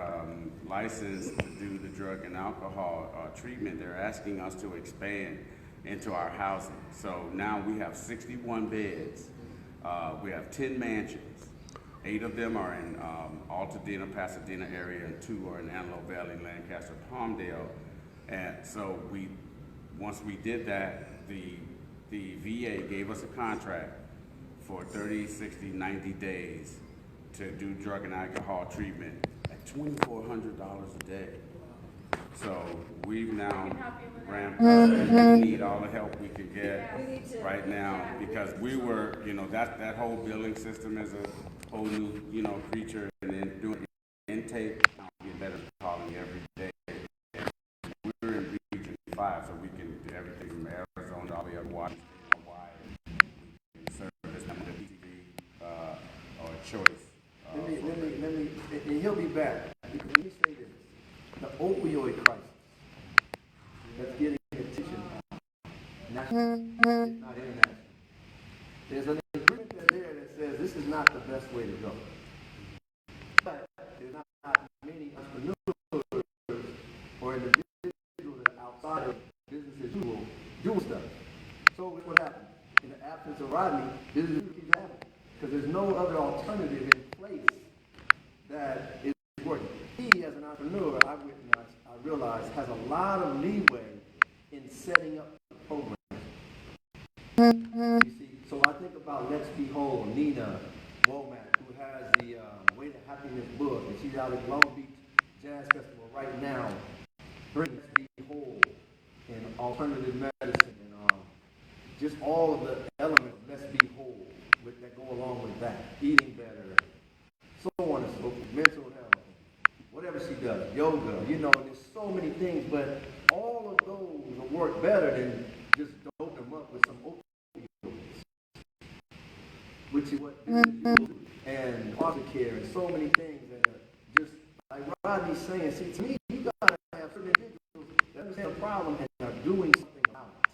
Speaker 8: licensed to do the drug and alcohol treatment, they're asking us to expand into our housing. So now we have 61 beds. We have 10 mansions. 8 of them are in Altadena, Pasadena area, and 2 are in Antelope Valley, Lancaster, Palmdale. And so once we did that, the VA gave us a contract for 30, 60, 90 days to do drug and alcohol treatment at $2,400 a day. So we've now ramped up and we need all the help we can get right now because we were, that whole billing system is a whole new, creature, and then doing intake, get better calling every day. We're in Region 5, so we can do everything from Arizona all the way up to Washington, Hawaii. We can service them with a TV or a choice.
Speaker 1: Let me, and he'll be back. Let me say this. The opioid crisis that's getting attention national, not international. There's an agreement there that says this is not the best way to go. But there's not many entrepreneurs or individuals that are outside of business as usual doing So what happened? In the absence of Rodney, this is what keeps happening. Because there's no other alternative in place that is working. He, as an entrepreneur, I realize, has a lot of leeway in setting up the program. You see, so I think about Let's Be Whole, Nina Womack, who has the Way to Happiness book, and she's out at Long Beach Jazz Festival right now, bringing Let's Be Whole and alternative medicine and just all of the elements of Let's Be Whole that go along with that, eating better, so on and so forth, mental health, whatever she does, yoga, you know, there's so many things, but all of those will work better than just dope them up with some opioids, which is what people do, and foster care, and so many things that are just, like Rodney's saying, see, to me, you gotta have certain individuals that understand the problem and are doing something about it.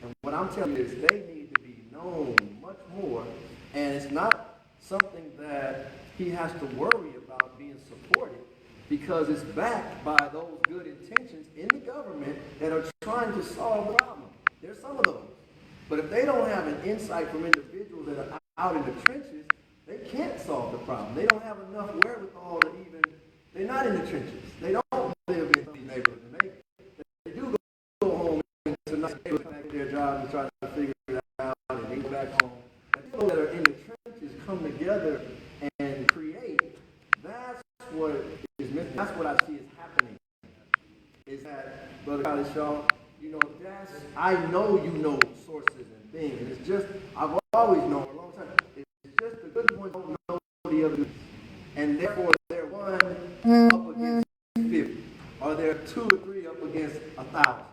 Speaker 1: And what I'm telling you is they need to be known much more, and it's not something that he has to worry about being supported, because it's backed by those good intentions in the government that are trying to solve the problem. There's some of those. But if they don't have an insight from individuals that are out in the trenches, they can't solve the problem. They don't have enough wherewithal to even, they're not in the trenches. They don't live in these neighborhoods. And they do go home to nice neighborhoods, come back to their jobs and try to figure it out, and they go back home. And people that are in the trenches come together and create. That's what is missing. That's what I see is happening. Is that, Brother Khalid Shah, you know, I know you know sources and things. And it's just, I've always known for a long time. It's just the good ones don't know the other. And therefore, they're one up against 50. Or they're 2 or 3 up against 1,000.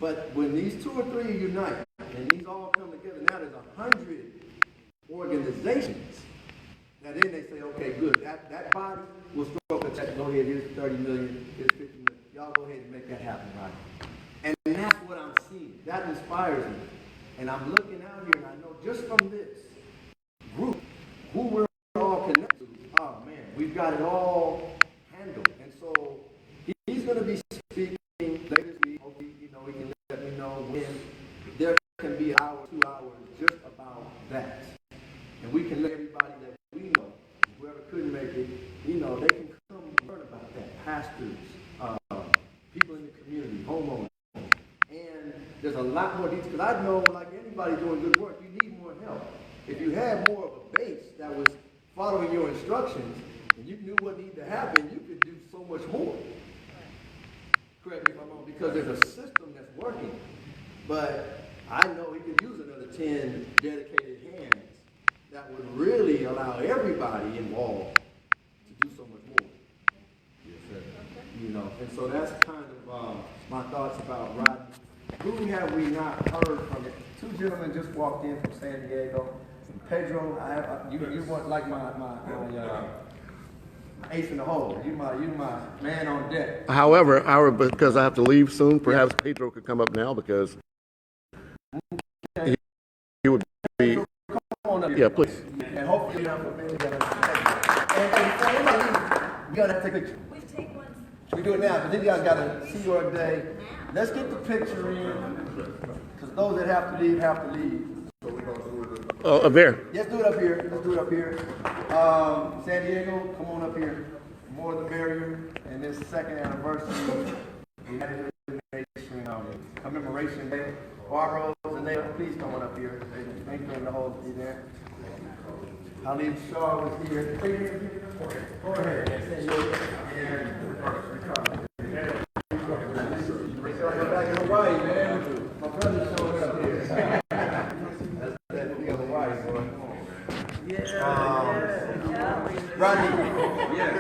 Speaker 1: But when these 2 or 3 unite, and these all come together, now there's 100 organizations. Now then they say, okay, good. That body will stroke a check. Go ahead, here's 30 million, here's 50 million. Y'all go ahead and make that happen, right? And that's what I'm seeing. That inspires me. And I'm looking out here, and I know just from this group, who we're all connected to, oh man, we've got it all handled. And so he's going to be speaking later this week. Hopefully, you know, he can let me know when there can be an hour, 2 hours just about that. And we can let everybody that we know, whoever couldn't make it, you know, they can come and learn about that. Pastors, people in the community, homeowners. And there's a lot more details. Because I know, like anybody doing good work, you need more help. If you had more of a base that was following your instructions, and you knew what needed to happen, you could do so much more. Correct me if I'm wrong, because there's a system that's working. But I know he could use another 10 dedicated hands that would really allow everybody involved to do so much more. Yes, sir. You know, and so that's kind of my thoughts about Rodney. Who have we not heard from? 2 gentlemen just walked in from San Diego. Pedro, you want like my ace in the hole. You my man on deck.
Speaker 2: However, because I have to leave soon, perhaps Pedro could come up now because he would be.
Speaker 1: Come on up here.
Speaker 2: Yeah, please.
Speaker 1: And hopefully, and we gotta take a picture. We do it now, because you guys gotta see your day. Let's get the picture in, because those that have to leave have to leave. So we're gonna do it.
Speaker 2: There.
Speaker 1: Let's do it up here. Let's do it up here. San Diego, come on up here. More the merrier. And this 2nd anniversary of the United Nation Commemoration Day. Barbara and they, please come on up here. Thank you and the whole be there. Khalid Shah was here. Go ahead. You're back in Hawaii, man. My brother's showing up here. Hawaii, boy. Yeah. Rodney. Yes.